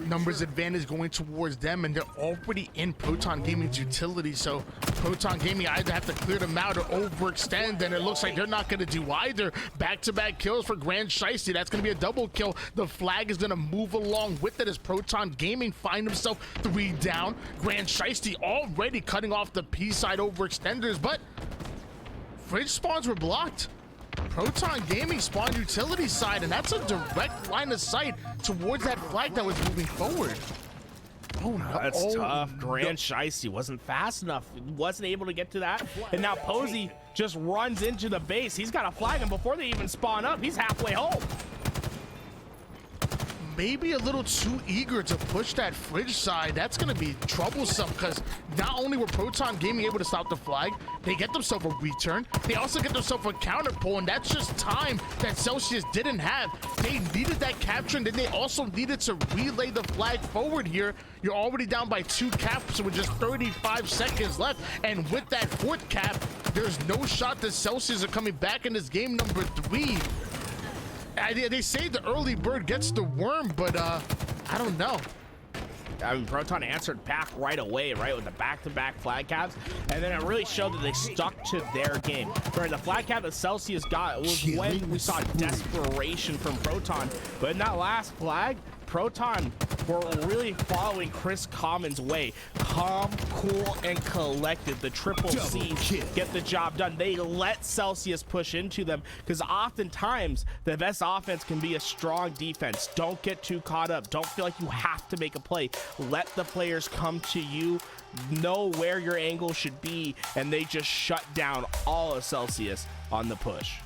Numbers advantage going towards them, and they're already in Proton Gaming's utility, so Proton Gaming either have to clear them out or overextend, and it looks like they're not going to do either. Back-to-back kills for Grand Shiesty. That's going to be a double kill. The flag is going to move along with it as Proton Gaming find himself 3 down. Grand Shiesty already cutting off the P-side overextenders, but fridge spawns were blocked. Proton Gaming spawned utility side, and that's a direct line of sight towards that flag that was moving forward. Oh no, that's tough. Grand Shiesty wasn't fast enough. Wasn't able to get to that. And now Posey just runs into the base. He's got a flag, and before they even spawn up, he's halfway home. Maybe a little too eager to push that fridge side. That's going to be troublesome because not only were Proton Gaming able to stop the flag, they get themselves a return. They also get themselves a counter pull, and that's just time that Celsius didn't have. They needed that capture, and then they also needed to relay the flag forward here. You're already down by 2 caps with just 35 seconds left, and with that 4th cap, there's no shot that Celsius are coming back in this game number 3. They say the early bird gets the worm, but I don't know. I mean, Proton answered back right away, right, with the back-to-back flag caps, and then it really showed that they stuck to their game. Right, the flag cap that Celsius got was when we saw desperation from Proton, but in that last flag, Proton were really following Chris Common's way. Calm, cool, and collected. The triple C get the job done. They let Celsius push into them because oftentimes the best offense can be a strong defense. Don't get too caught up. Don't feel like you have to make a play. Let the players come to you, know where your angle should be, and they just shut down all of Celsius on the push.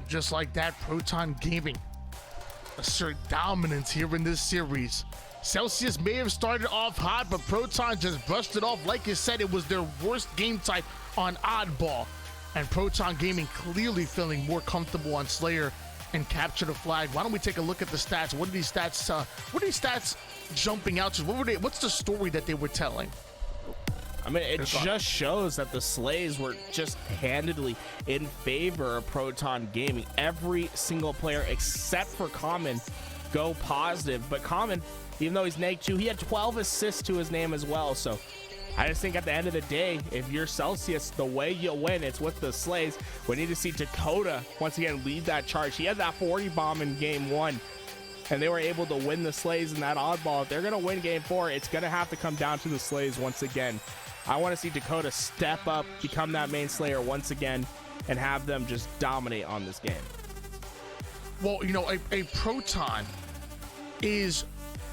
Just like that, Proton Gaming assert dominance here in this series. Celsius may have started off hot, but Proton just brushed it off. Like you said, it was their worst game type on Oddball. And Proton Gaming clearly feeling more comfortable on Slayer and capture the flag. Why don't we take a look at the stats? What are these stats jumping out to? What's the story that they were telling? I mean, it just shows that the Slays were just handedly in favor of Proton Gaming. Every single player except for Common go positive, but Common, even though he's -2, he had 12 assists to his name as well. So I just think at the end of the day, if you're Celsius, the way you'll win, it's with the Slays. We need to see Dakota once again lead that charge. He had that 40 bomb in game 1, and they were able to win the Slays in that oddball. If they're going to win game 4, it's going to have to come down to the Slays once again. I want to see Dakota step up, become that main Slayer once again, and have them just dominate on this game. Well, you know, a Proton is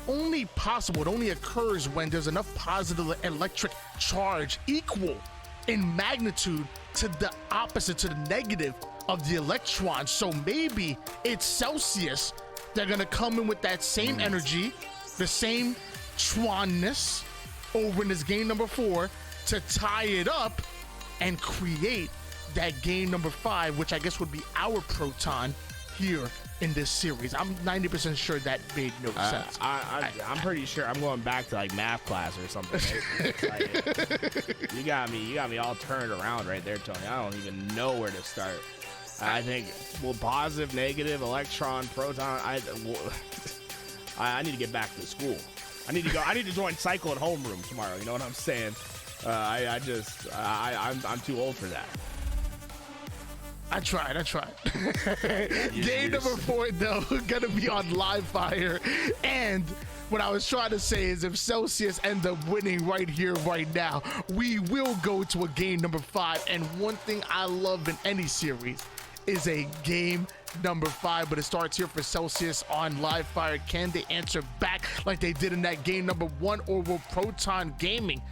only possible, it only occurs when there's enough positive electric charge equal in magnitude to the opposite, to the negative of the electrons. So maybe it's Celsius, they're gonna come in with that same energy, the same Twanness over in this game number 4 to tie it up and create that game number 5, which I guess would be our Proton here in this series. I'm 90% sure that made no sense. I'm pretty sure I'm going back to like math class or something. Like, you got me all turned around right there, Tony. I don't even know where to start. I think, well, positive, negative, electron, proton. I need to get back to school. I need to join cycle at homeroom tomorrow. You know what I'm saying? I'm too old for that. I tried. Game number 4, though, gonna be on live fire. And what I was trying to say is if Celsius end up winning right here, right now, we will go to a game number 5. And one thing I love in any series is a game number 5, but it starts here for Celsius on live fire. Can they answer back like they did in that game number 1, or will Proton Gaming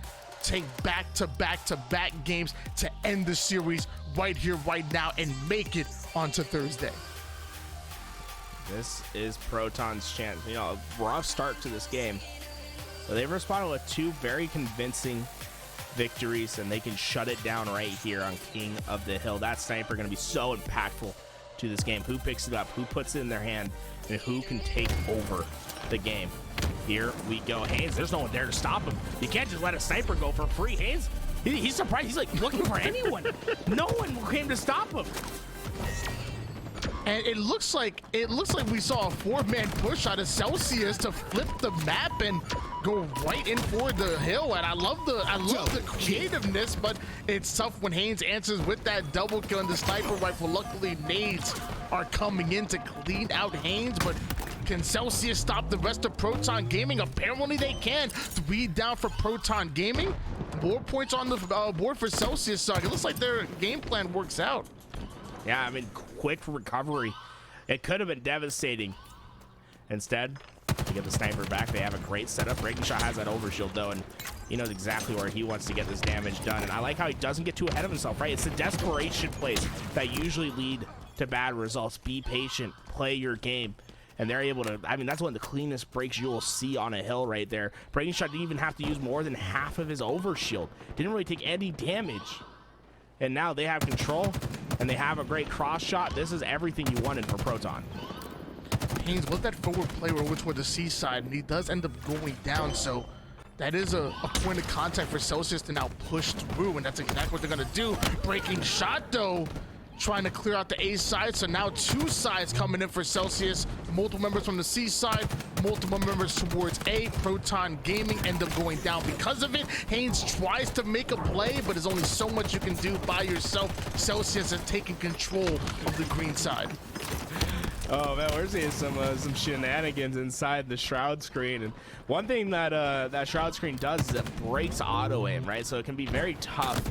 take back-to-back games to end the series right here, right now, and make it onto Thursday? This is Proton's chance. You know, a rough start to this game, but they've responded with 2 very convincing victories, and they can shut it down right here on King of the Hill. That sniper going to be so impactful to this game. Who picks it up, who puts it in their hand, and who can take over the game. Here we go. Haynes, there's no one there to stop him. You can't just let a sniper go for free. Haynes, he's surprised. He's like looking for anyone. No one came to stop him. And it looks like we saw a 4-man push out of Celsius to flip the map and go right in for the hill. And I love the creativeness, but it's tough when Haynes answers with that double kill and the sniper rifle. Luckily, nades are coming in to clean out Haynes, but can Celsius stop the rest of Proton Gaming? Apparently they can. 3 down for Proton Gaming. More points on the board for Celsius, so it looks like their game plan works out. Yeah, I mean, quick recovery. It could have been devastating. Instead, they get the sniper back. They have a great setup. Breaking Shot has that overshield, though, and he knows exactly where he wants to get this damage done. And I like how he doesn't get too ahead of himself, right? It's the desperation plays that usually lead to bad results. Be patient. Play your game. And they're able to, I mean, that's one of the cleanest breaks you will see on a hill right there. Breaking Shot didn't even have to use more than half of his overshield. Didn't really take any damage. And now they have control, and they have a great cross shot. This is everything you wanted for Proton. Haynes with that forward play over toward the C side, and he does end up going down, so that is a point of contact for Celsius to now push through, and that's exactly what they're gonna do. Breaking Shot, though, trying to clear out the A side, so now 2 sides coming in for Celsius. Multiple members from the C side, multiple members towards A. Proton Gaming end up going down because of it. Haynes tries to make a play, but there's only so much you can do by yourself. Celsius is taking control of the green side. Oh man, we're seeing some shenanigans inside the shroud screen, and one thing that that shroud screen does is it breaks auto aim, right? So it can be very tough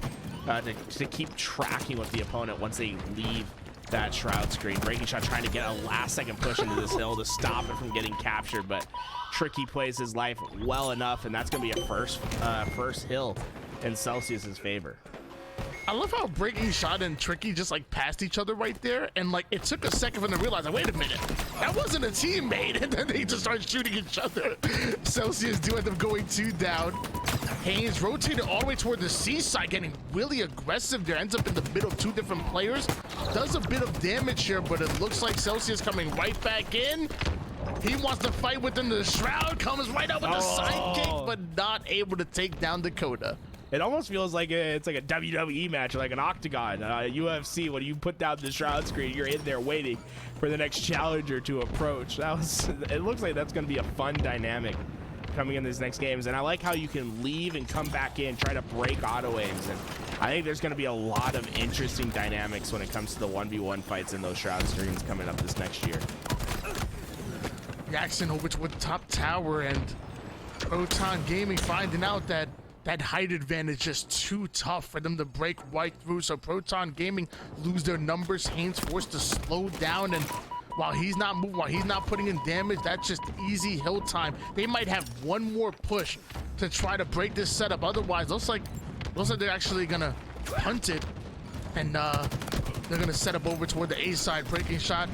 to keep tracking with the opponent once they leave that shroud screen. Breaking Shot trying to get a last-second push into this hill to stop it from getting captured, but Tricky plays his life well enough, and that's going to be a first hill in Celsius's favor. I love how Breaking Shot and Tricky just like passed each other right there, and like it took a second for them to realize, like, wait a minute, that wasn't a teammate, and then they just started shooting each other. Celsius do end up going 2 down. Haynes rotated all the way toward the C side, getting really aggressive there. Ends up in the middle of 2 different players. Does a bit of damage here, but it looks like Celsius coming right back in. He wants to fight within the shroud, comes right up with the sidekick, but not able to take down Dakota. It almost feels like it's like a WWE match, or like an octagon. UFC, when you put down the shroud screen, you're in there waiting for the next challenger to approach. It looks like that's going to be a fun dynamic coming in these next games. And I like how you can leave and come back in, try to break auto aims. And I think there's going to be a lot of interesting dynamics when it comes to the 1v1 fights in those shroud screens coming up this next year. Jackson over to the top tower, and Proton Gaming finding out that that height advantage is too tough for them to break right through. So Proton Gaming lose their numbers. Haynes forced to slow down, and while he's not moving, while he's not putting in damage, that's just easy hill time. They might have one more push to try to break this setup. Otherwise, looks like they're actually gonna hunt it, and they're gonna set up over toward the A side. Breaking Shot,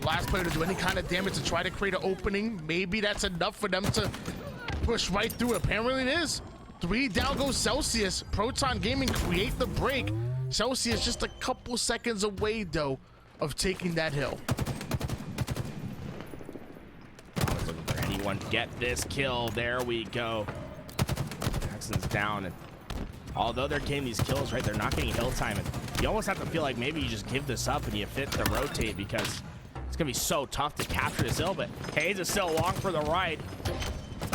last player to do any kind of damage to try to create an opening. Maybe that's enough for them to push right through. Apparently it is. 3 down goes Celsius. Proton Gaming create the break. Celsius just a couple seconds away, though, of taking that hill. I was looking for anyone to get this kill. There we go. Jackson's down, and although they're getting these kills, right, they're not getting hill time. And you almost have to feel like maybe you just give this up and you fit the rotate, because it's gonna be so tough to capture this hill. But Hayes is still along for the ride.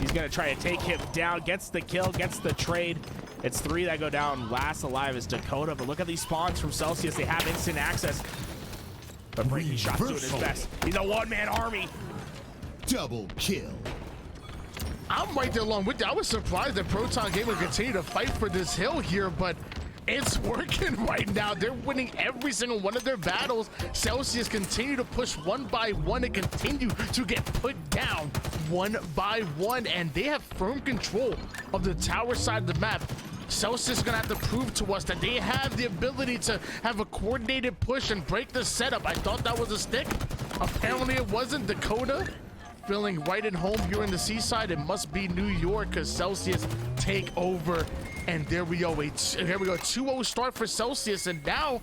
He's gonna try to take him down, gets the kill, gets the trade. It's 3 that go down. Last alive is Dakota, but look at these spawns from Celsius. They have instant access. But Breaking Shot's doing his best. He's a one-man army. Double kill. I'm right there along with you. I was surprised that Proton Gaming would continue to fight for this hill here, but it's working right now. They're winning every single one of their battles. Celsius continue to push one by one and continue to get put down one by one, and they have firm control of the tower side of the map. Celsius is gonna have to prove to us that they have the ability to have a coordinated push and break the setup. I thought that was a stick. Apparently it wasn't. Dakota feeling right at home here in the seaside. It must be New York, because Celsius take over. And there we go, here we go, 2-0 start for Celsius, and now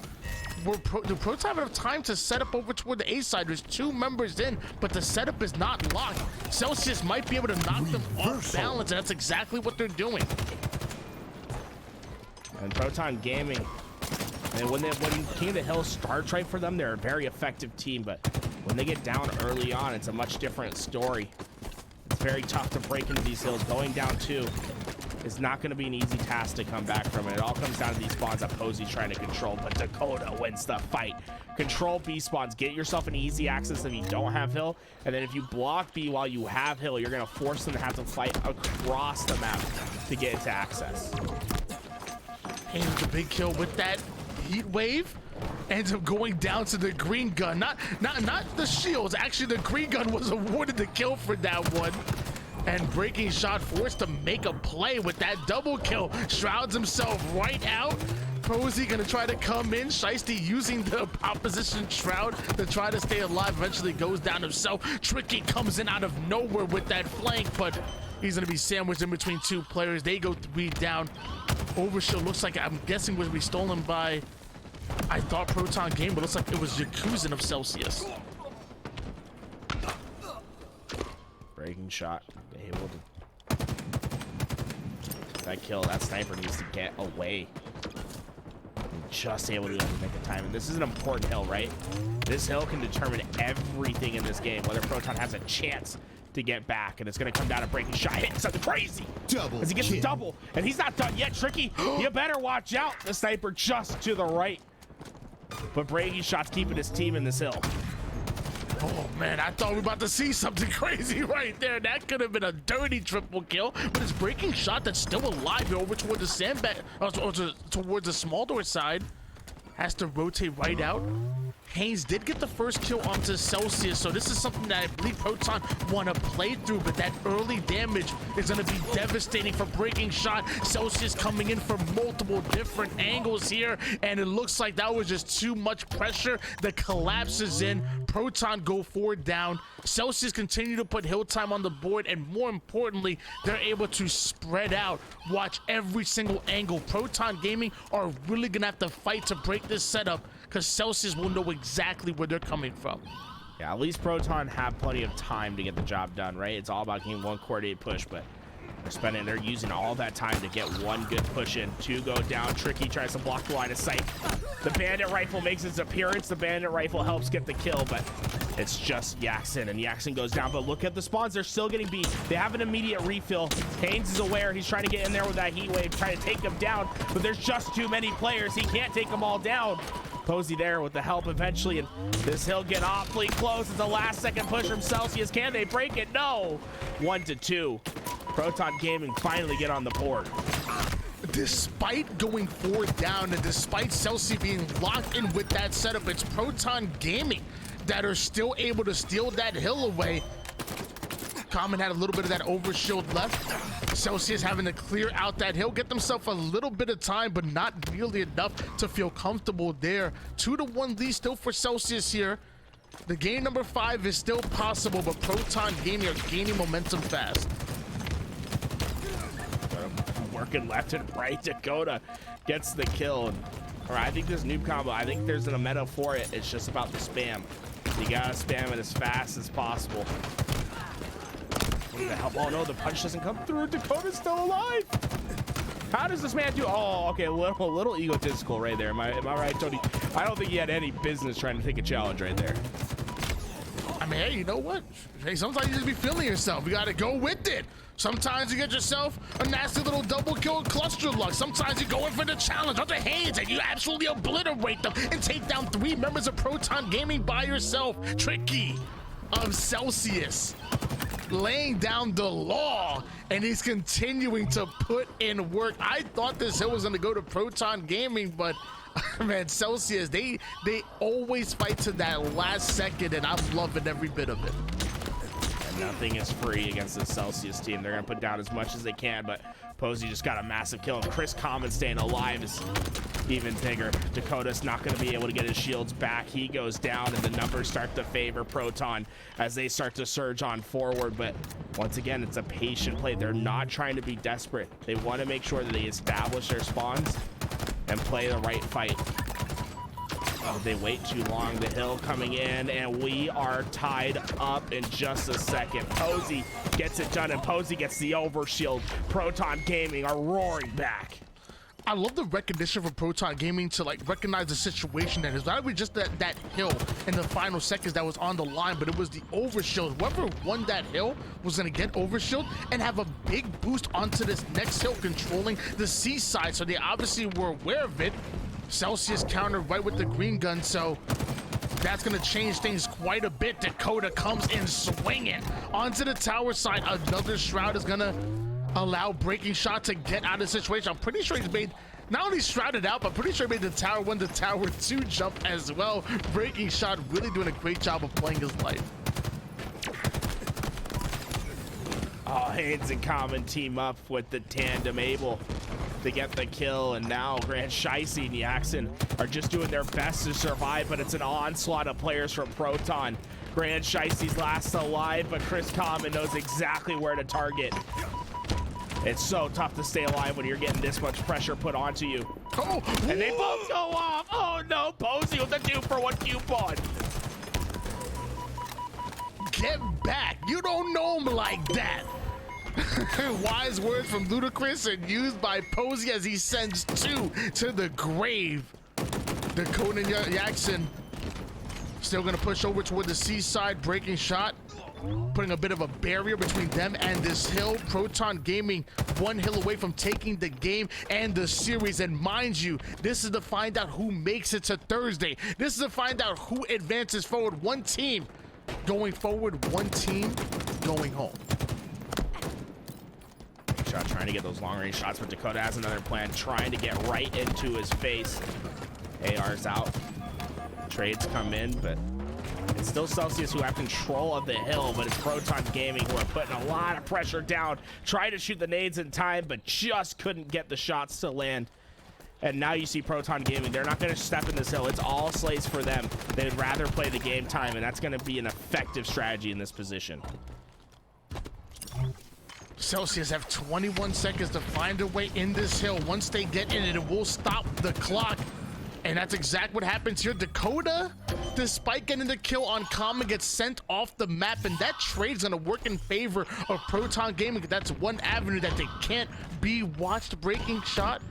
do Proton have enough time to set up over toward the A side? There's 2 members in, but the setup is not locked. Celsius might be able to knock them off balance, and that's exactly what they're doing. And Proton Gaming, and when King of the Hill starts right for them, they're a very effective team, but when they get down early on, it's a much different story. It's very tough to break into these hills. Going down 2 is not going to be an easy task to come back from it. It all comes down to these spawns that Posey's trying to control, but Dakota wins the fight. Control B spawns, get yourself an easy access if you don't have hill, and then if you block B while you have hill, you're going to force them to have to fight across the map to get into access. And the big kill with that heat wave ends up going down to the green gun. Not the shields. Actually, the green gun was awarded the kill for that one. And Breaking Shot forced to make a play with that double kill. Shrouds himself right out. Posey gonna try to come in. Shiesty using the opposition shroud to try to stay alive. Eventually goes down himself. Tricky comes in out of nowhere with that flank, but he's gonna be sandwiched in between 2 players. They go 3 down. Overshield looks like, I'm guessing, was stolen by, I thought Proton Game, but looks like it was Yakuzan of Celsius. Breaking Shot able to, that kill, that sniper needs to get away. Just able to make the time. And this is an important hill, right? This hill can determine everything in this game, whether Proton has a chance to get back, and it's going to come down to Breaking Shot hitting something crazy as he gets the double, and he's not done yet. Tricky, you better watch out. The sniper just to the right, but Breaking Shot's keeping his team in this hill. Oh man, I thought we were about to see something crazy right there. That could have been a dirty triple kill, but it's Breaking Shot that's still alive here over towards the sandbag, towards the small door side. Has to rotate right out. Haynes did get the first kill onto Celsius, so this is something that I believe Proton want to play through, but that early damage is going to be devastating for Breaking Shot. Celsius coming in from multiple different angles here, and it looks like that was just too much pressure. The collapse is in. Proton go forward down. Celsius continue to put hill time on the board, and more importantly, they're able to spread out, watch every single angle. Proton Gaming are really going to have to fight to break this setup, because Celsius will know exactly where they're coming from. Yeah, at least Proton have plenty of time to get the job done, right? It's all about getting one coordinated push, but they're using all that time to get one good push in. Two go down. Tricky tries to block the line of sight. The Bandit Rifle makes its appearance. The Bandit Rifle helps get the kill, but it's just Yaxon, and Yaxon goes down. But look at the spawns. They're still getting beat. They have an immediate refill. Haynes is aware. He's trying to get in there with that heat wave, trying to take them down, but there's just too many players. He can't take them all down. Posey there with the help eventually, and this hill get awfully close. It's a last-second push from Celsius. Can they break it? No. 1-2. Proton Gaming finally get on the board. Despite going forward down, and despite Celsius being locked in with that setup, it's Proton Gaming that are still able to steal that hill away. Common had a little bit of that overshield left. Celsius having to clear out that hill, get themselves a little bit of time, but not nearly enough to feel comfortable there. 2-1 lead still for Celsius here. The game number 5 is still possible, but Proton Gaming are gaining momentum fast. Working left and right. Dakota gets the kill. All right, I think this noob combo, I think there's a meta for it. It's just about the spam. You gotta spam it as fast as possible. What the hell? Oh no, the punch doesn't come through. Dakota's still alive. How does this man do? Oh, okay, a little egotistical right there. Am I right, Tony? I don't think he had any business trying to take a challenge right there. I mean, hey, you know what? Hey, sometimes you just be feeling yourself. You gotta go with it. Sometimes you get yourself a nasty little double kill cluster luck. Sometimes you go in for the challenge on the Haynes and you absolutely obliterate them and take down 3 members of Proton Gaming by yourself. Tricky of Celsius laying down the law, and he's continuing to put in work. I thought this hill was gonna go to Proton Gaming, but man, Celsius, they always fight to that last second, and I'm loving every bit of it. And nothing is free against the Celsius team. They're gonna put down as much as they can, but Posey just got a massive kill, and Chris Common staying alive is even bigger. Dakota's not gonna be able to get his shields back. He goes down, and the numbers start to favor Proton as they start to surge on forward, but once again, it's a patient play. They're not trying to be desperate. They want to make sure that they establish their spawns and play the right fight. Oh, they wait too long. The hill coming in, and we are tied up in just a second. Posey gets it done, and Posey gets the overshield. Proton Gaming are roaring back. I love the recognition from Proton Gaming to like recognize the situation that is not only just that hill in the final seconds that was on the line, but it was the overshield. Whoever won that hill was going to get overshield and have a big boost onto this next hill, controlling the seaside. So they obviously were aware of it. Celsius countered right with the green gun, so that's going to change things quite a bit. Dakota comes in swinging onto the tower side. Another shroud is going to allow Breaking Shot to get out of the situation. I'm pretty sure he's made not only shrouded out, but pretty sure he made the tower 1 to tower 2 jump as well. Breaking Shot really doing a great job of playing his life. Oh, Haynes and Common team up with the tandem, able to get the kill, and now Grand Shicey and Yaxon are just doing their best to survive, but it's an onslaught of players from Proton. Grand Shicey's last alive, but Chris Common knows exactly where to target. It's so tough to stay alive when you're getting this much pressure put onto you. Oh, and they both go off. Oh no, Posey with the 2-for-1 coupon. Get back. You don't know him like that. Wise words from Ludacris and used by Posey as he sends 2 to the grave. Dakota and Yaxon still going to push over toward the seaside. Breaking Shot putting a bit of a barrier between them and this hill. Proton Gaming 1 hill away from taking the game and the series. And mind you, this is to find out who makes it to Thursday. This is to find out who advances forward. 1 team going forward, 1 team going home. Shot trying to get those long range shots, but Dakota has another plan, trying to get right into his face. AR's out. trades come in, but it's still Celsius who have control of the hill, but it's Proton Gaming who are putting a lot of pressure down, trying to shoot the nades in time, but just couldn't get the shots to land. And now you see Proton Gaming, they're not going to step in this hill. It's all slates for them. They'd rather play the game time, and that's going to be an effective strategy in this position. Celsius have 21 seconds to find a way in this hill. Once they get in it will stop the clock. And that's exactly what happens here. Dakota, despite getting the kill on Common, gets sent off the map, and that trade's gonna work in favor of Proton Gaming. That's one avenue that they can't be watched. Breaking shot,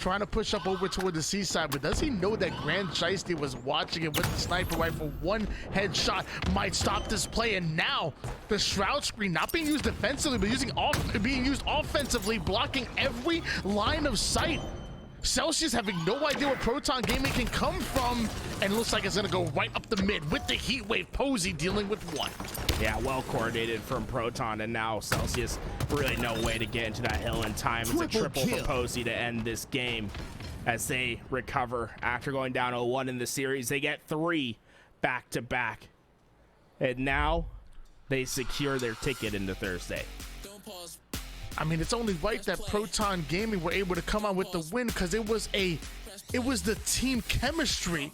trying to push up over toward the seaside, but does he know that Grand Shiesty was watching it with the sniper rifle? One headshot might stop this play, and now the shroud screen not being used defensively, but being used offensively, blocking every line of sight. Celsius having no idea where Proton Gaming can come from, and it looks like it's gonna go right up the mid with the heat wave. Posey dealing with one. Yeah, well coordinated from Proton, and now Celsius really no way to get into that hill in time. It's a triple for Posey to end this game as they recover after going down 0-1 in the series. They get 3 back-to-back, and now they secure their ticket into Thursday. I mean, it's only right that Proton Gaming were able to come out with the win, because it was the team chemistry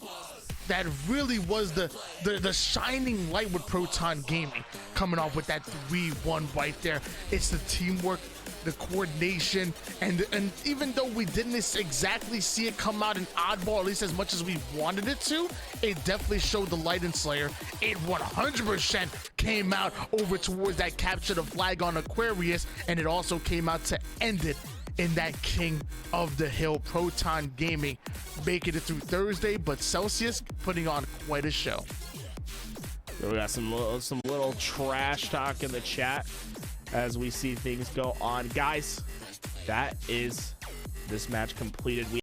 that really was the shining light with Proton Gaming coming off with that 3-1 right there. It's the teamwork, the coordination, and even though we didn't exactly see it come out in oddball, at least as much as we wanted it to, it definitely showed the light in Slayer. It 100% came out over towards that capture the flag on Aquarius, and it also came out to end it in that King of the Hill. Proton Gaming making it through Thursday, but Celsius putting on quite a show. We got some little trash talk in the chat as we see things go on. Guys, that is this match completed.